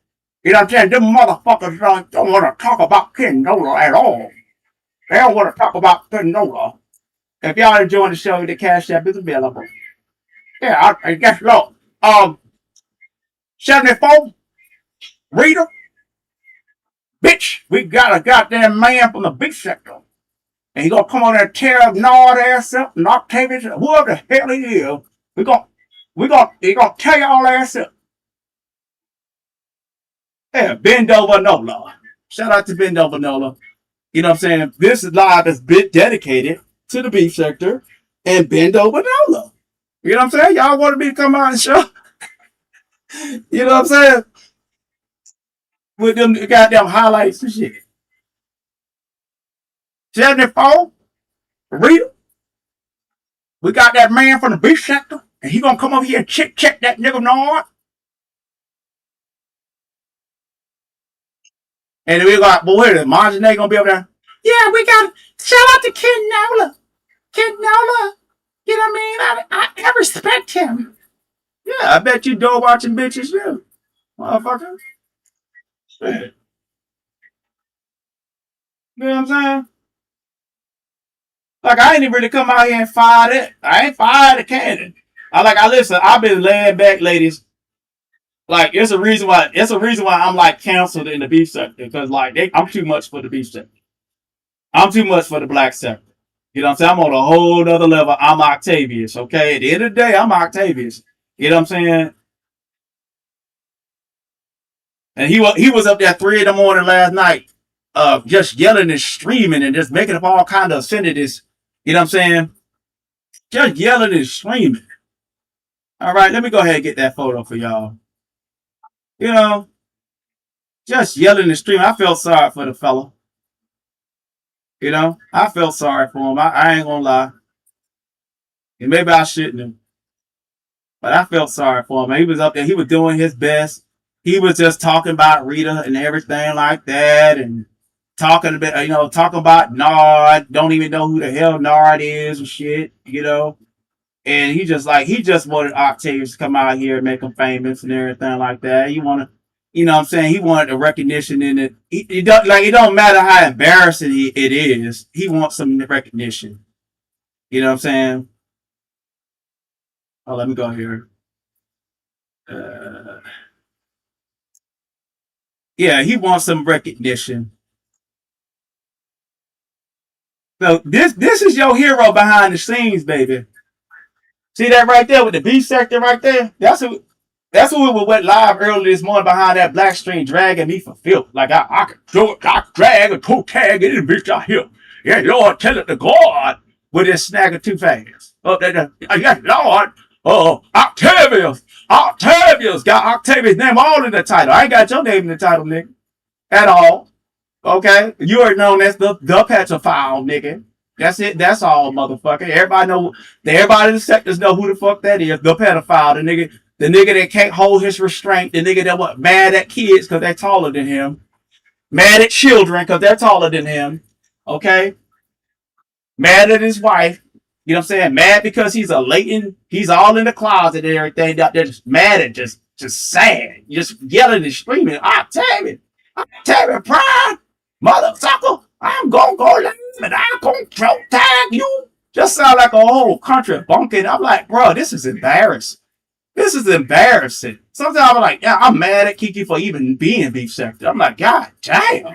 you know what I'm saying? Them motherfuckers don't want to talk about Ken Nola at all. They don't want to talk about Ken Nola. If y'all enjoying the show, the Cash App is available. Yeah, I guess so. 74, Rita, bitch, we got a goddamn man from the beef sector. And he gonna come on there and tear up Nard ass up, and Octavius, whoever the hell he is. He gonna tear y'all ass up. Yeah, bend over Nola. Shout out to bend over Nola. You know what I'm saying? This live is bit dedicated to the beef sector and bend over Nola. You know what I'm saying? Y'all wanted me to come out and show. You know what I'm saying? With them goddamn highlights and shit. 74, Rita. We got that man from the beef sector, and he gonna come over here and check that nigga Nard. And then we got, boy, Myjahnee gonna be over there. Yeah, we got, shout out to Ken Nola. Ken Nola. You know what I mean? I respect him. Yeah, I bet you door watching bitches too. Motherfucker. Shit. You know what I'm saying? Like, I ain't even really come out here and fired it. I ain't fired the cannon. Listen, I've been laying back, ladies. Like, it's a reason why I'm like canceled in the beef sector. Because like I'm too much for the beef sector. I'm too much for the black sector. You know what I'm saying? I'm on a whole other level. I'm Octavius, okay? At the end of the day, I'm Octavius. You know what I'm saying? And he was up there 3 a.m. last night, just yelling and screaming and just making up all kind of obscenities. You know what I'm saying? Just yelling and screaming. All right, let me go ahead and get that photo for y'all. You know, just yelling and screaming. I felt sorry for the fella. You know, I felt sorry for him. I ain't gonna lie. And maybe I shouldn't have. But I felt sorry for him. He was up there. He was doing his best. He was just talking about Rita and everything like that. And talking about Nard. Don't even know who the hell Nard is and shit, you know. And he just wanted Octavius to come out here and make him famous and everything like that. You know what I'm saying? He wanted the recognition in it. It don't matter how embarrassing it is. He wants some recognition. You know what I'm saying? Oh, let me go here. Yeah, he wants some recognition. So this is your hero behind the scenes, baby. See that right there with the beef sector right there? That's who we went live earlier this morning behind that black screen dragging me for filth. Like I could drag a toe tag in this bitch out here. Yeah, Lord, tell it to God with this snagger too fast. Oh, yes, Lord. Oh, Octavius got Octavius' name all in the title. I ain't got your name in the title, nigga, at all. Okay, you are known as the pedophile, nigga. That's it. That's all, motherfucker. Everybody in the sectors know who the fuck that is. The pedophile, the nigga that can't hold his restraint, the nigga that mad at kids because they're taller than him, mad at children because they're taller than him. Okay, mad at his wife. You know what I'm saying? Mad because he's he's all in the closet and everything. They're just mad and just sad. Just yelling and screaming. Octavius Prime, motherfucker, I'm gonna go live and I'm gonna throw tag you. Just sound like a whole country bunking. I'm like, bro, this is embarrassing. This is embarrassing. Sometimes I'm like, yeah, I'm mad at Kiki for even being beef sector. I'm like, God damn.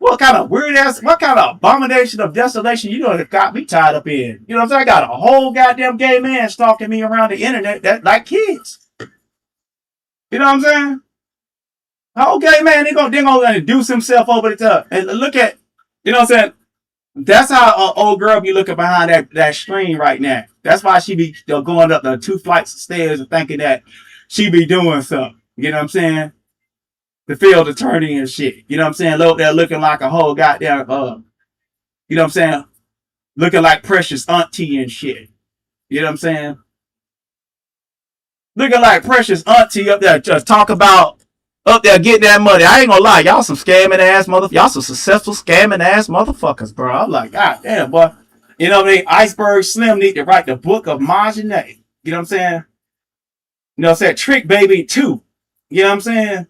What kind of weird ass, what kind of abomination of desolation you know that got me tied up in? You know what I'm saying? I got a whole goddamn gay man stalking me around the internet that like kids. You know what I'm saying? Whole gay man, they gonna induce himself over the top. And look at, you know what I'm saying? That's how old girl be looking behind that screen right now. That's why she be going up the 2 flights of stairs and thinking that she be doing something. You know what I'm saying? The field attorney and shit. You know what I'm saying? They're looking like a whole goddamn, you know what I'm saying? Looking like precious auntie and shit. You know what I'm saying? Looking like precious auntie up there just talk about up there getting that money. I ain't gonna lie, y'all some scamming ass motherfuckers. Y'all some successful scamming ass motherfuckers, bro. I'm like, God damn, boy. You know what I mean? Iceberg Slim need to write the book of Myjahnee. You know what I'm saying? You know what I'm saying? Trick Baby 2. You know what I'm saying?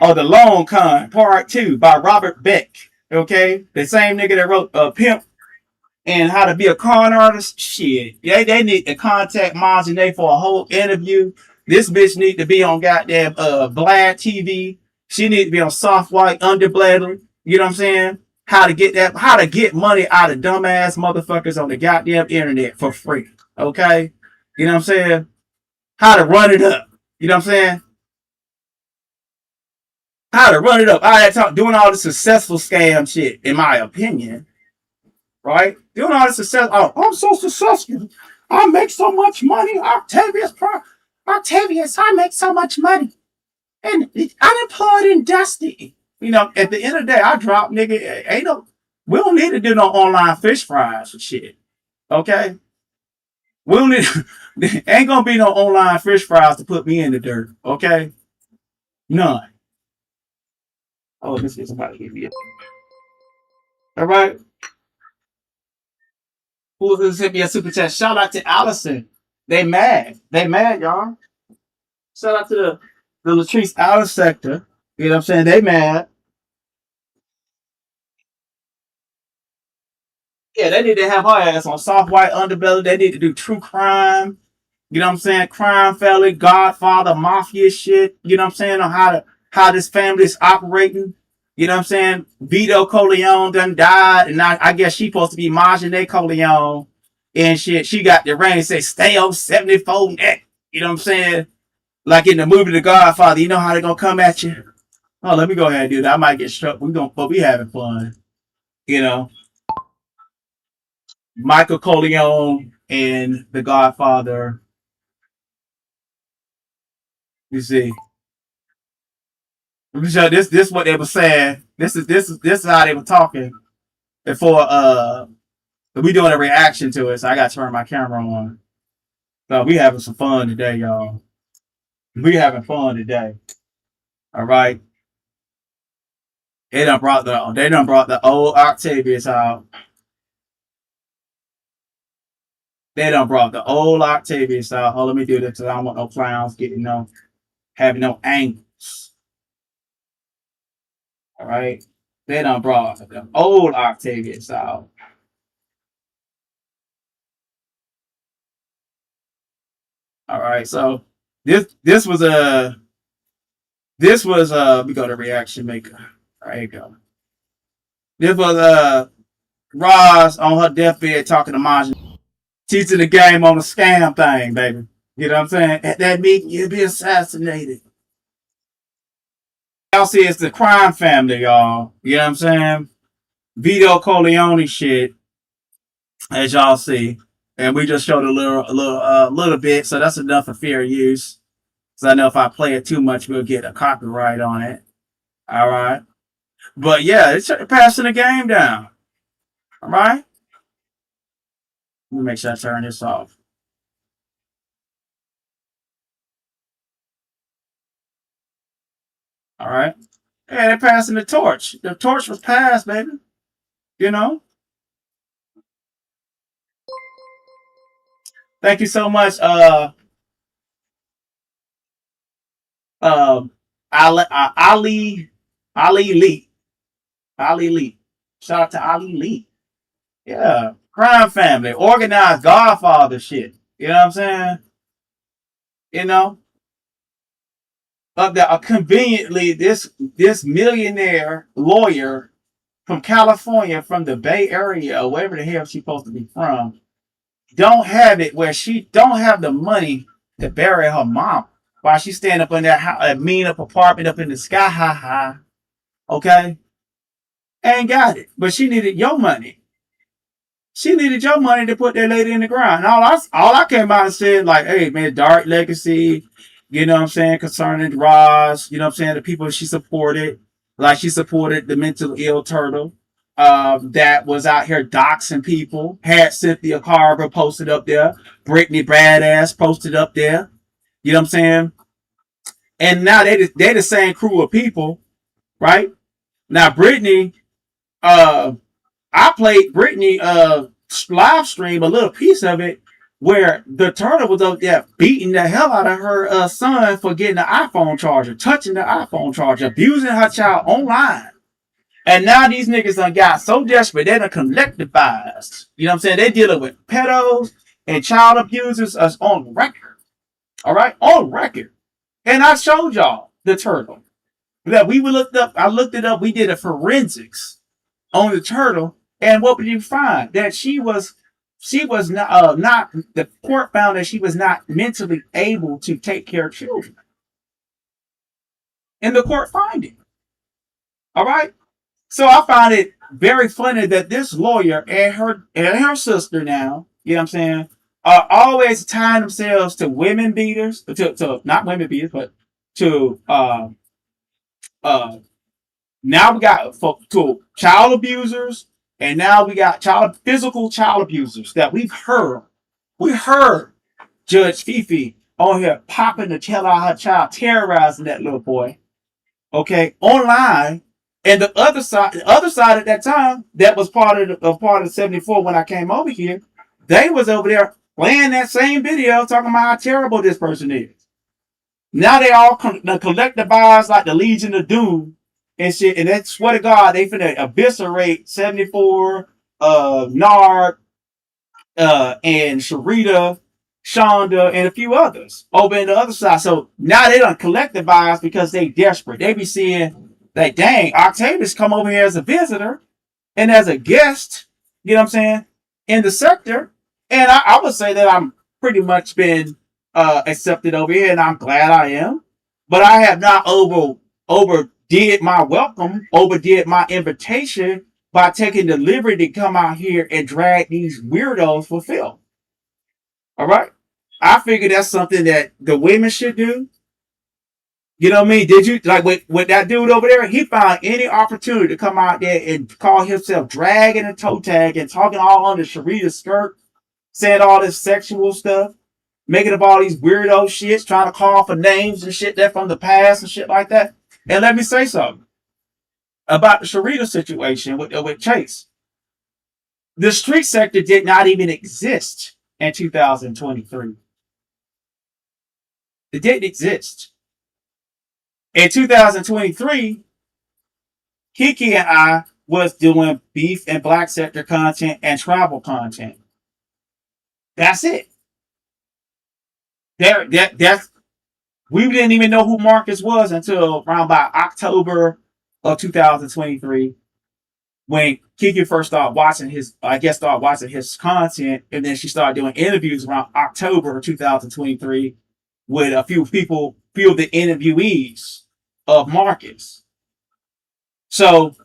Or The Long Con, Part 2 by Robert Beck. Okay? The same nigga that wrote Pimp and How to Be a Con Artist. Shit. They need to contact Myjahnee for a whole interview. This bitch need to be on goddamn Vlad TV. She need to be on Soft White Underbladder. You know what I'm saying? how to get money out of dumbass motherfuckers on the goddamn internet for free. Okay? You know what I'm saying? How to run it up. You know what I'm saying? How to run it up. I had talk doing all the successful scam shit, in my opinion. Right? Doing all the success. Oh, I'm so successful. I make so much money. Octavius Prime. Octavius, I make so much money. And unemployed and dusty. You know, at the end of the day, I drop, nigga. Ain't no, we don't need to do no online fish fries and shit. Okay? We don't need, ain't gonna be no online fish fries to put me in the dirt. Okay? None. Oh, this is about to get me. All right. Who was sent me a super chat? Shout out to Allison. They mad. They mad, y'all. Shout out to the Latrice Allen Sector. You know what I'm saying? They mad. Yeah, they need to have her ass on soft white underbelly. They need to do true crime. You know what I'm saying? Crime family, Godfather, mafia shit. You know what I'm saying? On how this family is operating. You know what I'm saying? Vito Corleone done died, and I guess she supposed to be Myjahnee Corleone and shit. She got the ring and say, stay on 74 neck. You know what I'm saying? Like in the movie The Godfather, you know how they gonna come at you? Oh, let me go ahead and do that. I might get struck. But we having fun. You know? Michael Corleone and The Godfather. You see. This what they were saying. This is how they were talking before we doing a reaction to it. So I gotta turn my camera on. So we having some fun today, y'all. We having fun today. All right. They done brought the old Octavius out. They done brought the old Octavius out. Oh, let me do this because I don't want no clowns getting having no angles. All right. They done brought the old Octavius out. All right. So this was we go to reaction maker. There you go. This was Roz on her deathbed talking to Myjahnee, teaching the game on the scam thing, baby. You know what I'm saying? At that meeting, you'll be assassinated. Y'all see it's the crime family, y'all. You know what I'm saying? Vito Corleone shit, as y'all see. And we just showed a little bit, so that's enough for fair use. Because I know if I play it too much, we'll get a copyright on it. All right. But yeah, it's passing the game down. All right. Let me make sure I turn this off. All right. Yeah, they're passing the torch. The torch was passed, baby. You know? Thank you so much, Ali Lee. Ali Lee. Shout out to Ali Lee. Yeah. Crime family. Organized Godfather shit. You know what I'm saying? You know? Conveniently, this millionaire lawyer from California, from the Bay Area, or wherever the hell she's supposed to be from, don't have it where she don't have the money to bury her mom while she's standing up in that mean up apartment up in the sky high. Okay? Ain't got it. But she needed your money. She needed your money to put that lady in the ground. And all I came out and said, like, hey, man, dark legacy, you know what I'm saying, concerning Roz, you know what I'm saying, the people she supported, like she supported the mental ill turtle that was out here doxing people, had Cynthia Carver posted up there, Brittany Badass posted up there, you know what I'm saying? And now they're the same crew of people, right? Now, Brittany, I played Brittany live stream, a little piece of it, where the turtle was up there beating the hell out of her son for getting the iPhone charger, touching the iPhone charger, abusing her child online. And now these niggas done got so desperate, they done collectivized. You know what I'm saying? They dealing with pedos and child abusers on record. All right? On record. And I showed y'all the turtle. That we looked up, I looked it up, we did a forensics on the turtle, and what would you find? That she was not the court found that she was not mentally able to take care of children. In the court finding. All right. So I found it very funny that this lawyer and her sister now, you know what I'm saying, are always tying themselves to women beaters, to not women beaters, but to uh now we got to child abusers, and now we got physical child abusers that we heard Judge Fifi on here popping the tail out of her child, terrorizing that little boy. Okay, online. And the other side at that time, that was part of 74 when I came over here, they was over there playing that same video talking about how terrible this person is. Now they all collect the vibes like the Legion of Doom and shit. And that's, swear to God, they finna eviscerate 74, Nard, and Sharita, Shonda, and a few others over in the other side. So now they don't collect the vibes because they desperate. They be seeing like, dang, Octavius come over here as a visitor and as a guest, you know what I'm saying, in the sector. And I would say that I'm pretty much been accepted over here, and I'm glad I am. But I have not overdid my welcome, overdid my invitation by taking the liberty to come out here and drag these weirdos for film. All right? I figure that's something that the women should do. You know what I mean? Did you, like with that dude over there, he found any opportunity to come out there and call himself dragging a toe tag and talking all under Sharita's skirt, saying all this sexual stuff, making up all these weirdo shits, trying to call for names and shit that from the past and shit like that. And let me say something about the Sharita situation with Chase. The street sector did not even exist in 2023. It didn't exist. In 2023, Kiki and I was doing beef and black sector content and travel content. That's it. That's we didn't even know who Marcus was until around by October of 2023, when Kiki first started watching his content, and then she started doing interviews around October of 2023 with a few of the interviewees of Marcus. So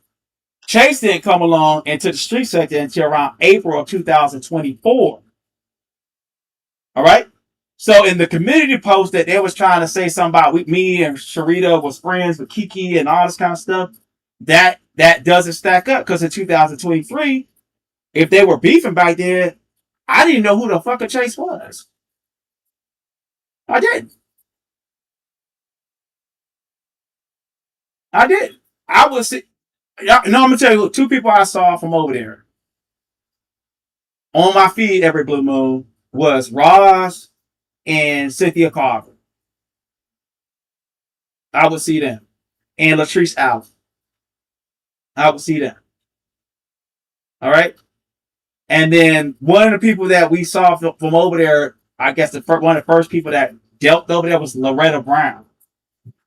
Chase didn't come along into the street sector until around April of 2024. All right. So in the community post that they was trying to say something about me and Sharita was friends with Kiki and all this kind of stuff, that doesn't stack up, because in 2023, if they were beefing back then, I didn't know who the fuck a Chase was. I didn't. I was, no, I'm gonna tell you, two people I saw from over there on my feed every blue moon was Roz and Cynthia Carver. I would see them. And Latrice Allen. I would see them. All right. And then one of the people that we saw from over there, I guess one of the first people that dealt over there was Loretta Brown,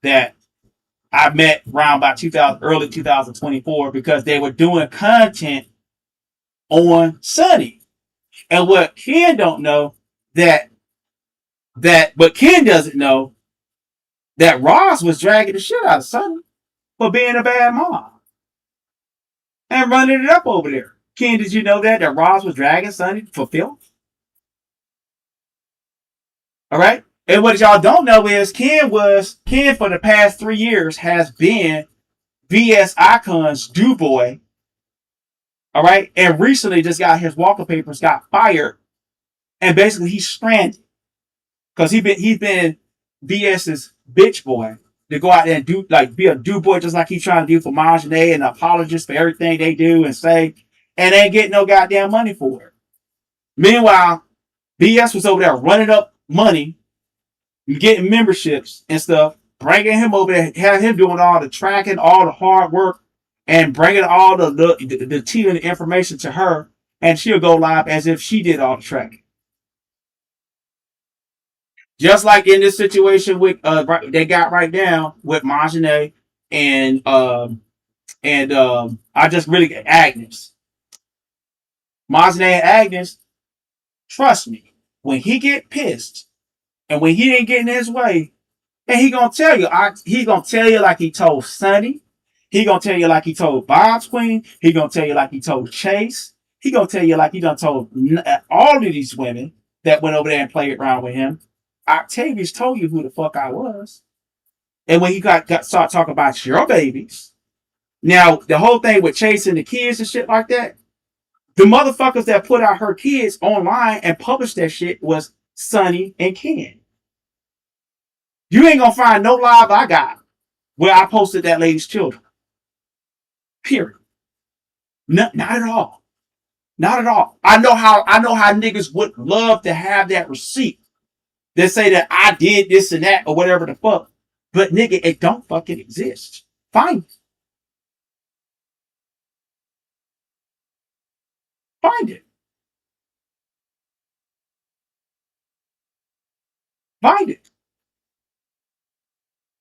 that I met around about early 2024, because they were doing content on Sunny. And what Ken don't know, but Ken doesn't know, that Ross was dragging the shit out of Sunny for being a bad mom and running it up over there. Ken, did you know that Ross was dragging Sunny for filth? All right. And what y'all don't know is Ken for the past 3 years has been VS Icon's do boy. All right. And recently just got his Walker Papers got fired. And basically he's stranded. Because he's been VS's bitch boy to go out there and be a do boy, just like he's trying to do for Myjahnee, and an apologist for everything they do and say, and ain't getting no goddamn money for it. Meanwhile, VS was over there running up money, getting memberships and stuff, bringing him over there, had him doing all the tracking, all the hard work, and bringing all the tea and the information to her, and she'll go live as if she did all the tracking. Just like in this situation with they got right now with Myjahnee and And I just really Agnes. Myjahnee and Agnes, trust me, when he get pissed and when he ain't getting his way, and he gonna tell you, he gonna tell you like he told Sonny. He gonna tell you like he told Bob's Queen. He gonna tell you like he told Chase. He gonna tell you like he done told all of these women that went over there and played around with him. Octavius told you who the fuck I was. And when he start talking about your babies, now the whole thing with chasing the kids and shit like that, the motherfuckers that put out her kids online and published that shit was Sonny and Ken. You ain't gonna find no live I got where I posted that lady's children. Period. Not at all. Not at all. I know how niggas would love to have that receipt. They say that I did this and that or whatever the fuck. But nigga, it don't fucking exist. Find it. Find it. Find it.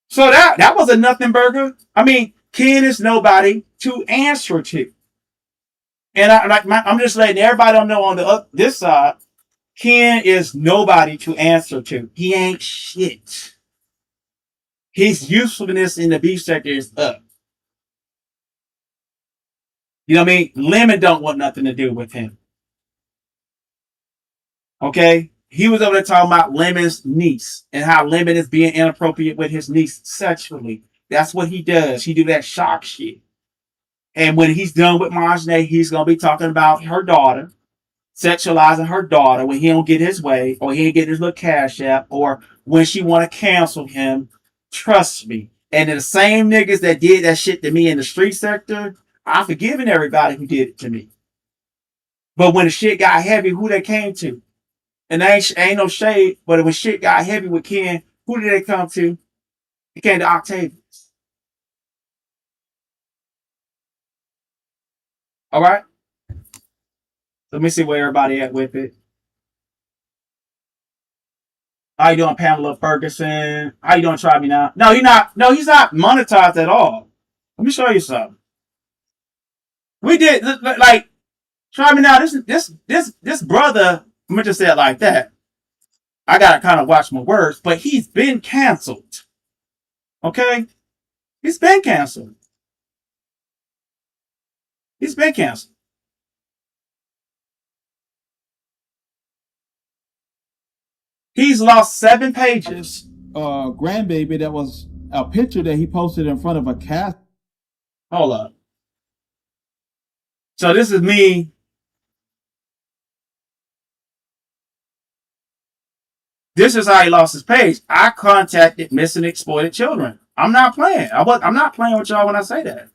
So that was a nothing burger. I mean, Ken is nobody to answer to. And I'm just letting everybody know on this side, Ken is nobody to answer to. He ain't shit. His usefulness in the beef sector is up. You know what I mean? Lemon don't want nothing to do with him. Okay? He was over there talking about Lemon's niece and how Lemon is being inappropriate with his niece sexually. That's what he does. He do that shock shit. And when he's done with Myjahnee, he's going to be talking about her daughter, sexualizing her daughter when he don't get his way or he ain't get his little cash app or when she want to cancel him. Trust me. And the same niggas that did that shit to me in the street sector, I've forgiven everybody who did it to me. But when the shit got heavy, who they came to? And ain't no shade, but when shit got heavy with Ken, who did they come to? It came to Octavius. All right? Let me see where everybody at with it. How you doing, Pamela Ferguson? How you doing, Try Me Now? No, he's not monetized at all. Let me show you something. We did, like, Try Me Now, this brother, let me just say it like that. I gotta kind of watch my words, but he's been canceled. Okay? He's been canceled. He's been canceled. He's lost 7 pages. Grandbaby, that was a picture that he posted in front of a casket. Hold up. So this is me. This is how he lost his page. I contacted missing exploited children. I'm not playing. I'm not playing with y'all when I say that.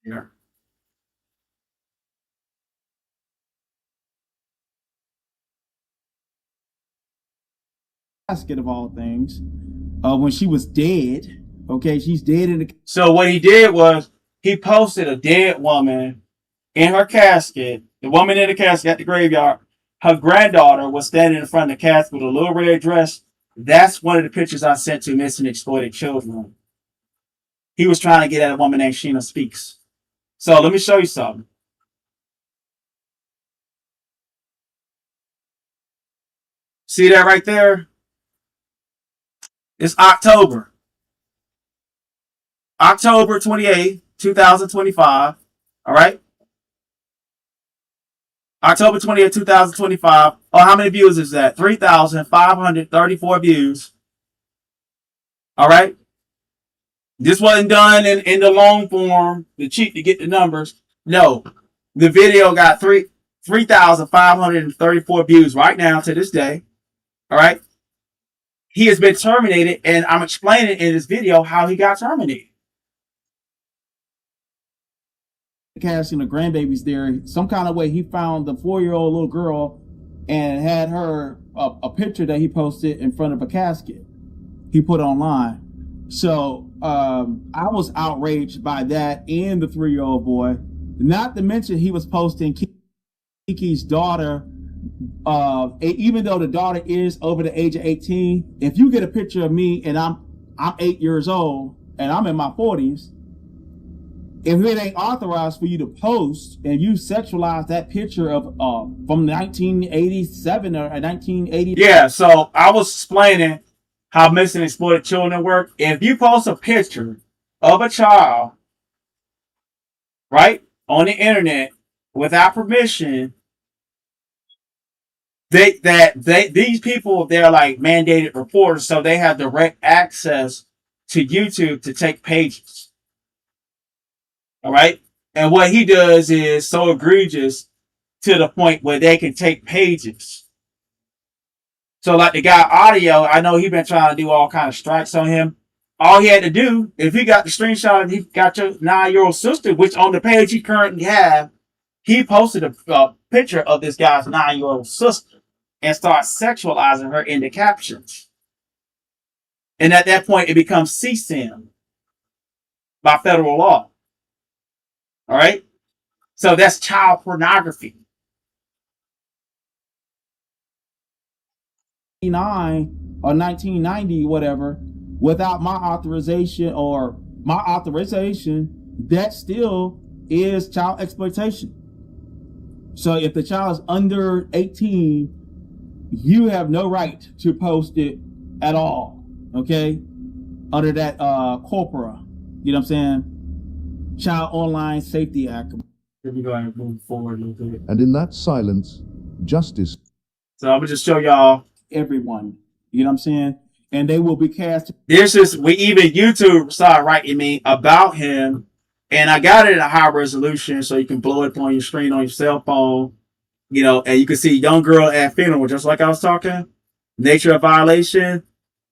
Yeah. Casket of all things. When she was dead. Okay, she's dead in the. So what he did was he posted a dead woman in her casket. The woman in the casket at the graveyard. Her granddaughter was standing in front of the casket with a little red dress. That's one of the pictures I sent to missing exploited children. He was trying to get at a woman named Sheena Speaks. So let me show you something. See that right there? It's October 28th, 2025. All right? October 28th, 2025. Oh, how many views is that? 3,534 views. All right? This wasn't done in the long form, the cheat to get the numbers. No. The video got 3,534 views right now to this day. All right? He has been terminated, and I'm explaining in this video how he got terminated. Casting the grandbabies there, some kind of way he found the 4-year-old little girl and had her a picture that he posted in front of a casket he put online. So I was outraged by that and the 3-year-old boy. Not to mention he was posting Kiki's daughter even though the daughter is over the age of 18, if you get a picture of me and I'm 8 years old and I'm in my 40s, if it ain't authorized for you to post and you sexualize that picture of from 1987 or 1980. Yeah, so I was explaining how missing and exploited children work. If you post a picture of a child, right, on the internet without permission, these people, they're like mandated reporters, so they have direct access to YouTube to take pages. All right. And what he does is so egregious to the point where they can take pages. So like the guy audio, I know he been trying to do all kind of strikes on him. All he had to do, if he got the screenshot and he got your 9-year-old sister, which on the page he currently have, he posted a picture of this guy's 9-year-old sister and start sexualizing her in the captions. And at that point, it becomes CSIM by federal law. All right? So that's child pornography. 1989 or 1990, whatever, without my authorization that still is child exploitation. So if the child is under 18, you have no right to post it at all, okay? Under that corpora, you know what I'm saying? Child Online Safety Act. Let me go ahead and move forward a little bit. And in that silence, justice. So I'm gonna just show y'all everyone, you know what I'm saying? And they will be cast. This is, even YouTube started writing me about him, and I got it in a high resolution so you can blow it up on your screen on your cell phone, you know, and you can see young girl at funeral, just like I was talking. Nature of violation.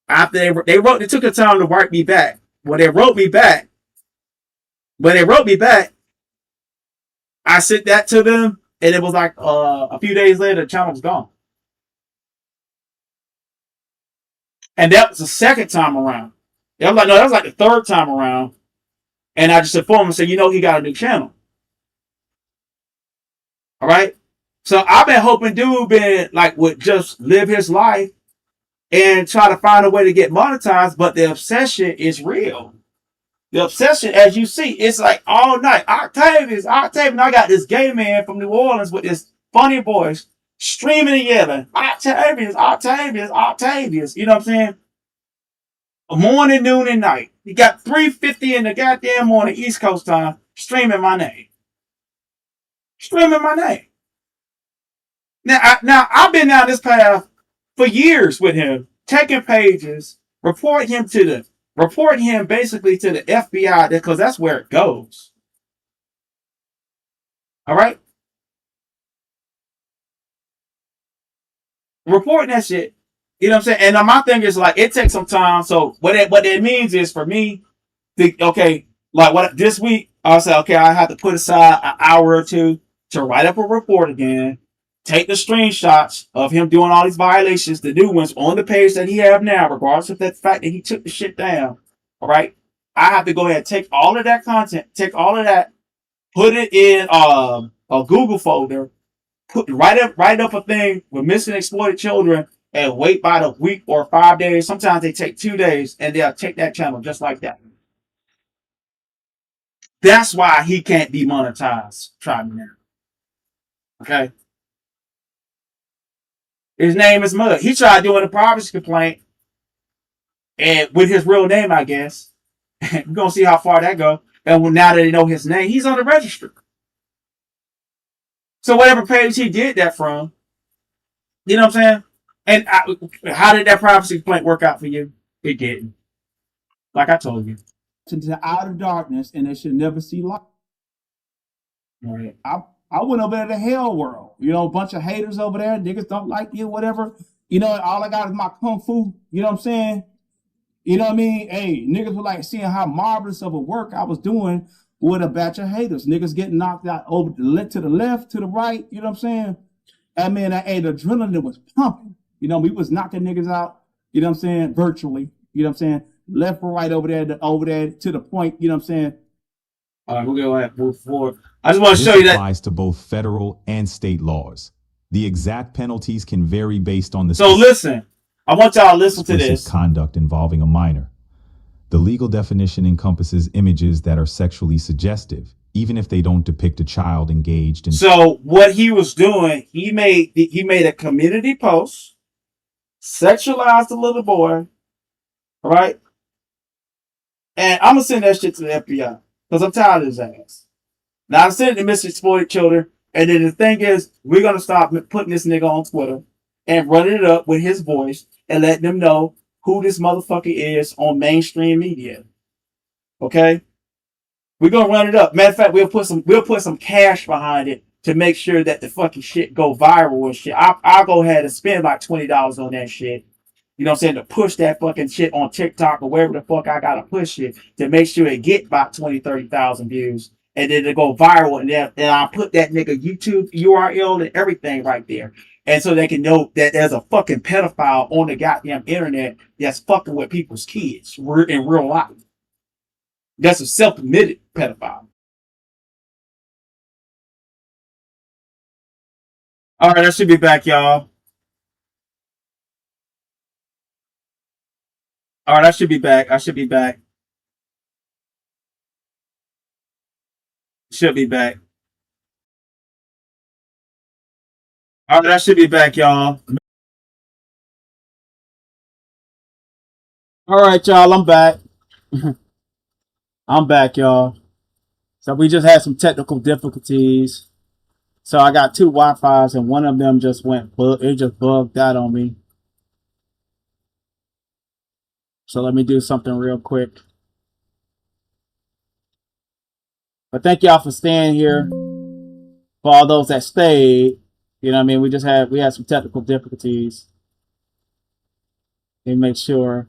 After they took the time to write me back. When they wrote me back, I sent that to them, and it was like a few days later, the channel was gone. And that was the second time around. I was like, no, that was like the third time around. And I just informed him and said, you know, he got a new channel. All right. So I've been hoping dude would just live his life and try to find a way to get monetized. But the obsession is real. The obsession, as you see, it's like all night. Octavius. I got this gay man from New Orleans with this funny voice streaming and yelling, Octavius. You know what I'm saying? Morning, noon, and night. You got 3:50 in the goddamn morning, East Coast time, streaming my name. Now I've been down this path for years with him, taking pages, reporting him basically to the FBI, because that's where it goes. All right? Reporting that shit. You know what I'm saying? And my thing is, like, it takes some time. So what that means is for me, this week, I'll say, okay, I have to put aside an hour or two to write up a report again, take the screenshots of him doing all these violations, the new ones on the page that he have now, regardless of the fact that he took the shit down. All right? I have to go ahead and take all of that content, put it in a Google folder, write up a thing with missing and exploited children, and wait by the week or 5 days. Sometimes they take 2 days, and they'll take that channel just like that. That's why he can't be monetized. Try me now. Okay? His name is Mud. He tried doing a privacy complaint, and with his real name, I guess. We're going to see how far that goes. And now that they know his name, he's on the registry. So whatever page he did that from, you know what I'm saying? And how did that privacy complaint work out for you? It didn't. Like I told you. Into outer darkness, and they should never see light. All right. I went over there to hell world. You know, a bunch of haters over there. Niggas don't like you, whatever. You know, all I got is my kung fu. You know what I'm saying? You know what I mean? Hey, niggas were like seeing how marvelous of a work I was doing with a batch of haters. Niggas getting knocked out over to the left, to the right. You know what I'm saying? I mean, the adrenaline was pumping. You know, we was knocking niggas out, you know what I'm saying, virtually. You know what I'm saying? Left or right over there to the point, you know what I'm saying? All right, we'll go ahead and move forward. I just want to show you that. This applies to both federal and state laws. The exact penalties can vary based on the So listen, I want y'all to listen to explicit this. conduct involving a minor. The legal definition encompasses images that are sexually suggestive, even if they don't depict a child engaged in. So what he was doing, he made a community post, sexualized the little boy, right? And I'm gonna send that shit to the FBI because I'm tired of his ass. Now I'm sending to misexploited children, and then the thing is, we're gonna stop putting this nigga on Twitter and running it up with his voice and letting them know who this motherfucker is on mainstream media. Okay? We're gonna run it up. Matter of fact, we'll put some cash behind it to make sure that the fucking shit go viral and shit. I'll go ahead and spend like $20 on that shit. You know what I'm saying? To push that fucking shit on TikTok or wherever the fuck I gotta push it to make sure it get about 20, 30,000 views. And then it go viral and I'll put that nigga YouTube URL and everything right there. And so they can know that there's a fucking pedophile on the goddamn internet that's fucking with people's kids in real life. That's a self-admitted pedophile. All right, I should be back, y'all. All right, I should be back. Should be back. All right, I should be back, y'all. All right, y'all, I'm back. I'm back, y'all. So we just had some technical difficulties. So I got two Wi-Fis and one of them just it just bugged out on me. So let me do something real quick. But thank y'all for staying here. For all those that stayed, you know what I mean? We had some technical difficulties. Let me make sure.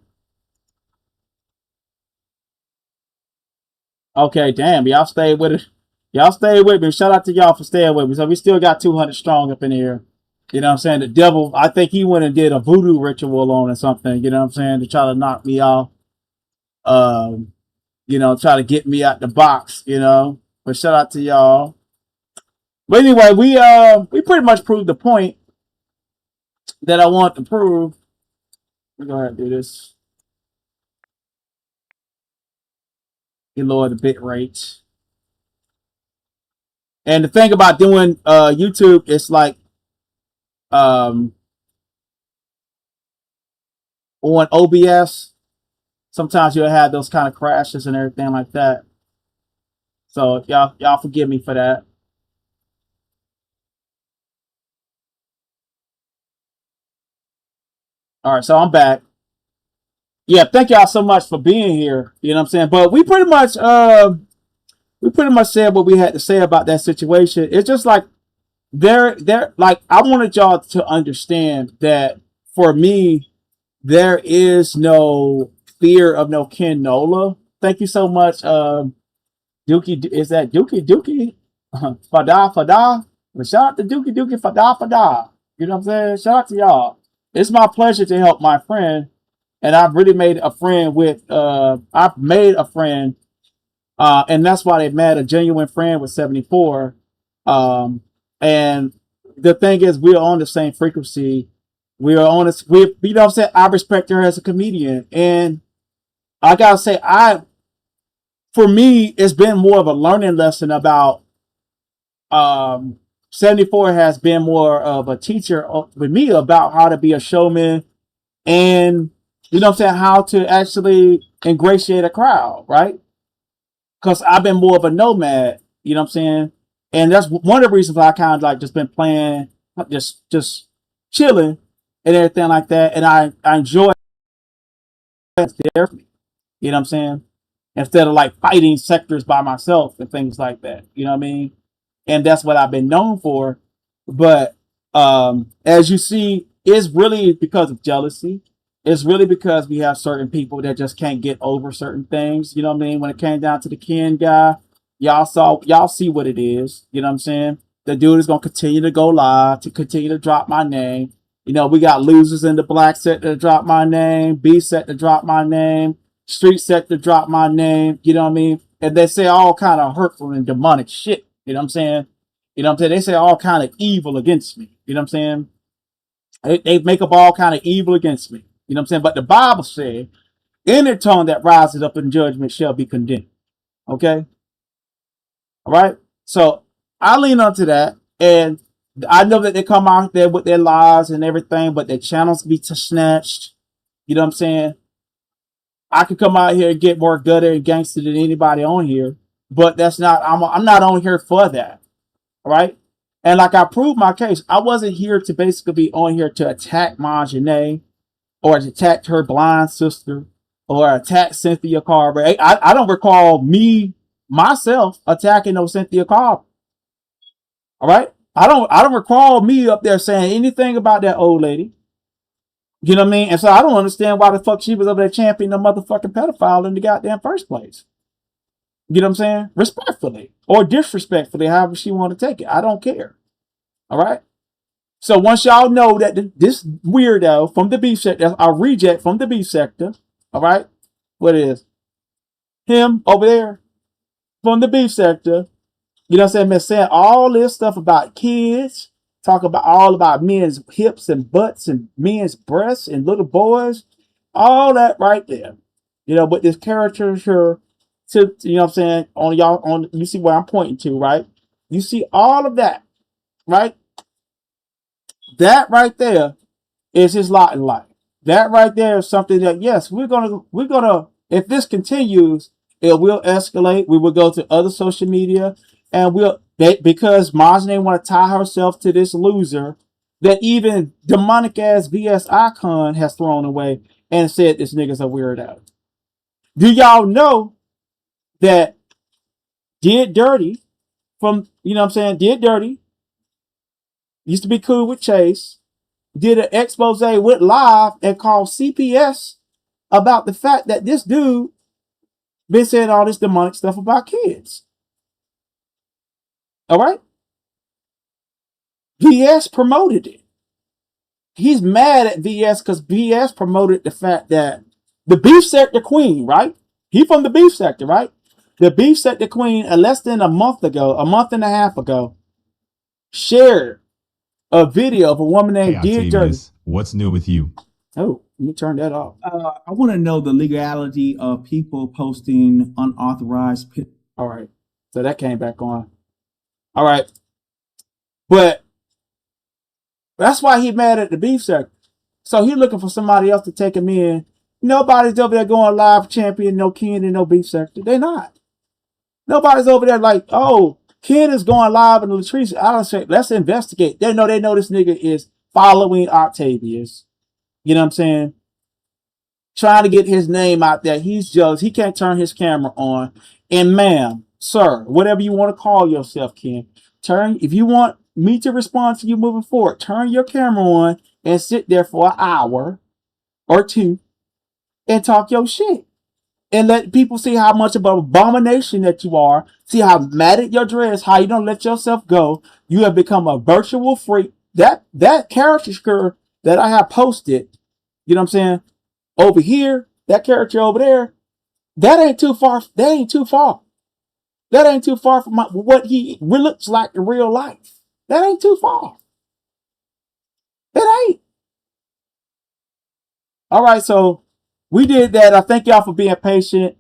Okay, damn, y'all stayed with it. Y'all stayed with me. Shout out to y'all for staying with me. So we still got 200 strong up in here. You know what I'm saying? The devil, I think he went and did a voodoo ritual on or something, you know what I'm saying, to try to knock me off. You know, try to get me out the box, you know. But shout out to y'all. But anyway, we pretty much proved the point that I want to prove. Let me go ahead and do this. You lower the bit rate. And the thing about doing YouTube, it's like on OBS, sometimes you'll have those kind of crashes and everything like that. So y'all forgive me for that. All right, so I'm back. Yeah, thank y'all so much for being here. You know what I'm saying? But we pretty much said what we had to say about that situation. It's just like like I wanted y'all to understand that for me, there is no fear of no Ken Nola. Thank you so much, Dookie. Is that Dookie? Fada. But shout out to Dookie Fada. You know what I'm saying? Shout out to y'all. It's my pleasure to help my friend, and I've really made a friend with. I've made a friend, and that's why they made a genuine friend with 74. And the thing is, we are on the same frequency. We are on this. You know what I'm saying? I respect her as a comedian, and I gotta say, for me, it's been more of a learning lesson about. 74 has been more of a teacher with me about how to be a showman, and you know what I'm saying, how to actually ingratiate a crowd, right? Because I've been more of a nomad, you know what I'm saying, and that's one of the reasons why I kind of like just been playing, just chilling and everything like that, and I enjoy it there, you know what I'm saying, instead of like fighting sectors by myself and things like that, you know what I mean. And that's what I've been known for. But as you see, it's really because of jealousy. It's really because we have certain people that just can't get over certain things. You know what I mean? When it came down to the Ken guy, y'all see what it is. You know what I'm saying? The dude is gonna continue to go live, to continue to drop my name. You know, we got losers in the black sector to drop my name, B sector to drop my name, street sector to drop my name. You know what I mean? And they say all kind of hurtful and demonic shit. You know what I'm saying? You know what I'm saying? They say all kind of evil against me. You know what I'm saying? They make up all kind of evil against me. You know what I'm saying? But the Bible said, any tongue that rises up in judgment shall be condemned. Okay? All right? So I lean onto that. And I know that they come out there with their lies and everything, but their channels be snatched. You know what I'm saying? I could come out here and get more gutter and gangster than anybody on here, but that's not, I'm not on here for that. All right? And like I proved my case, I wasn't here to basically be on here to attack Myjahnee or to attack her blind sister or attack Cynthia Carver. I don't recall myself attacking no Cynthia Carver. All right? I don't recall me up there saying anything about that old lady. You know what I mean? And so I don't understand why the fuck she was over there championing a motherfucking pedophile in the goddamn first place. You know what I'm saying? Respectfully or disrespectfully, however she want to take it. I don't care. All right? So once y'all know that this weirdo from the beef sector, a reject from the beef sector, all right? What it is? Him over there from the beef sector, you know what I'm saying? Saying all this stuff about kids, talk about all about men's hips and butts and men's breasts and little boys, all that right there. You know, but this caricature to, you know what I'm saying, on y'all, on, you see where I'm pointing to, right? You see all of that, right? That right there is his lot in life. That right there is something that, yes, we're gonna, if this continues, it will escalate. We will go to other social media, and because Myjahnee want to tie herself to this loser that even demonic ass VS Icon has thrown away and said this nigga's a weirdo. Do y'all know that Did Dirty from, you know what I'm saying, Did Dirty used to be cool with Chase, did an expose with Live and called CPS about the fact that this dude been saying all this demonic stuff about kids. All right? VS promoted it. He's mad at VS because VS promoted the fact that the beef sector queen, right? He from the beef sector, right? The beef sector queen, less than a month and a half ago, shared a video of a woman named Did Dirty. What's new with you? Oh, let me turn that off. I want to know the legality of people posting unauthorized pictures. All right. So that came back on. All right. But that's why he mad at the beef sector. So he looking for somebody else to take him in. Nobody's over there going live champion, no Ken and no beef sector. They're not. Nobody's over there like, oh, Ken is going live in Latrice Allen Sector. Let's investigate. They know this nigga is following Octavius. You know what I'm saying? Trying to get his name out there. He's jealous. He can't turn his camera on. And ma'am, sir, whatever you want to call yourself, Ken, if you want me to respond to you moving forward, turn your camera on and sit there for an hour or two and talk your shit. And let people see how much of an abomination that you are. See how mad at your dress, how you don't let yourself go. You have become a virtual freak. That caricature that I have posted, you know what I'm saying, over here, that character over there, that ain't too far. That ain't too far. That ain't too far from what he looks like in real life. That ain't too far. That ain't. All right, so we did that. I thank y'all for being patient.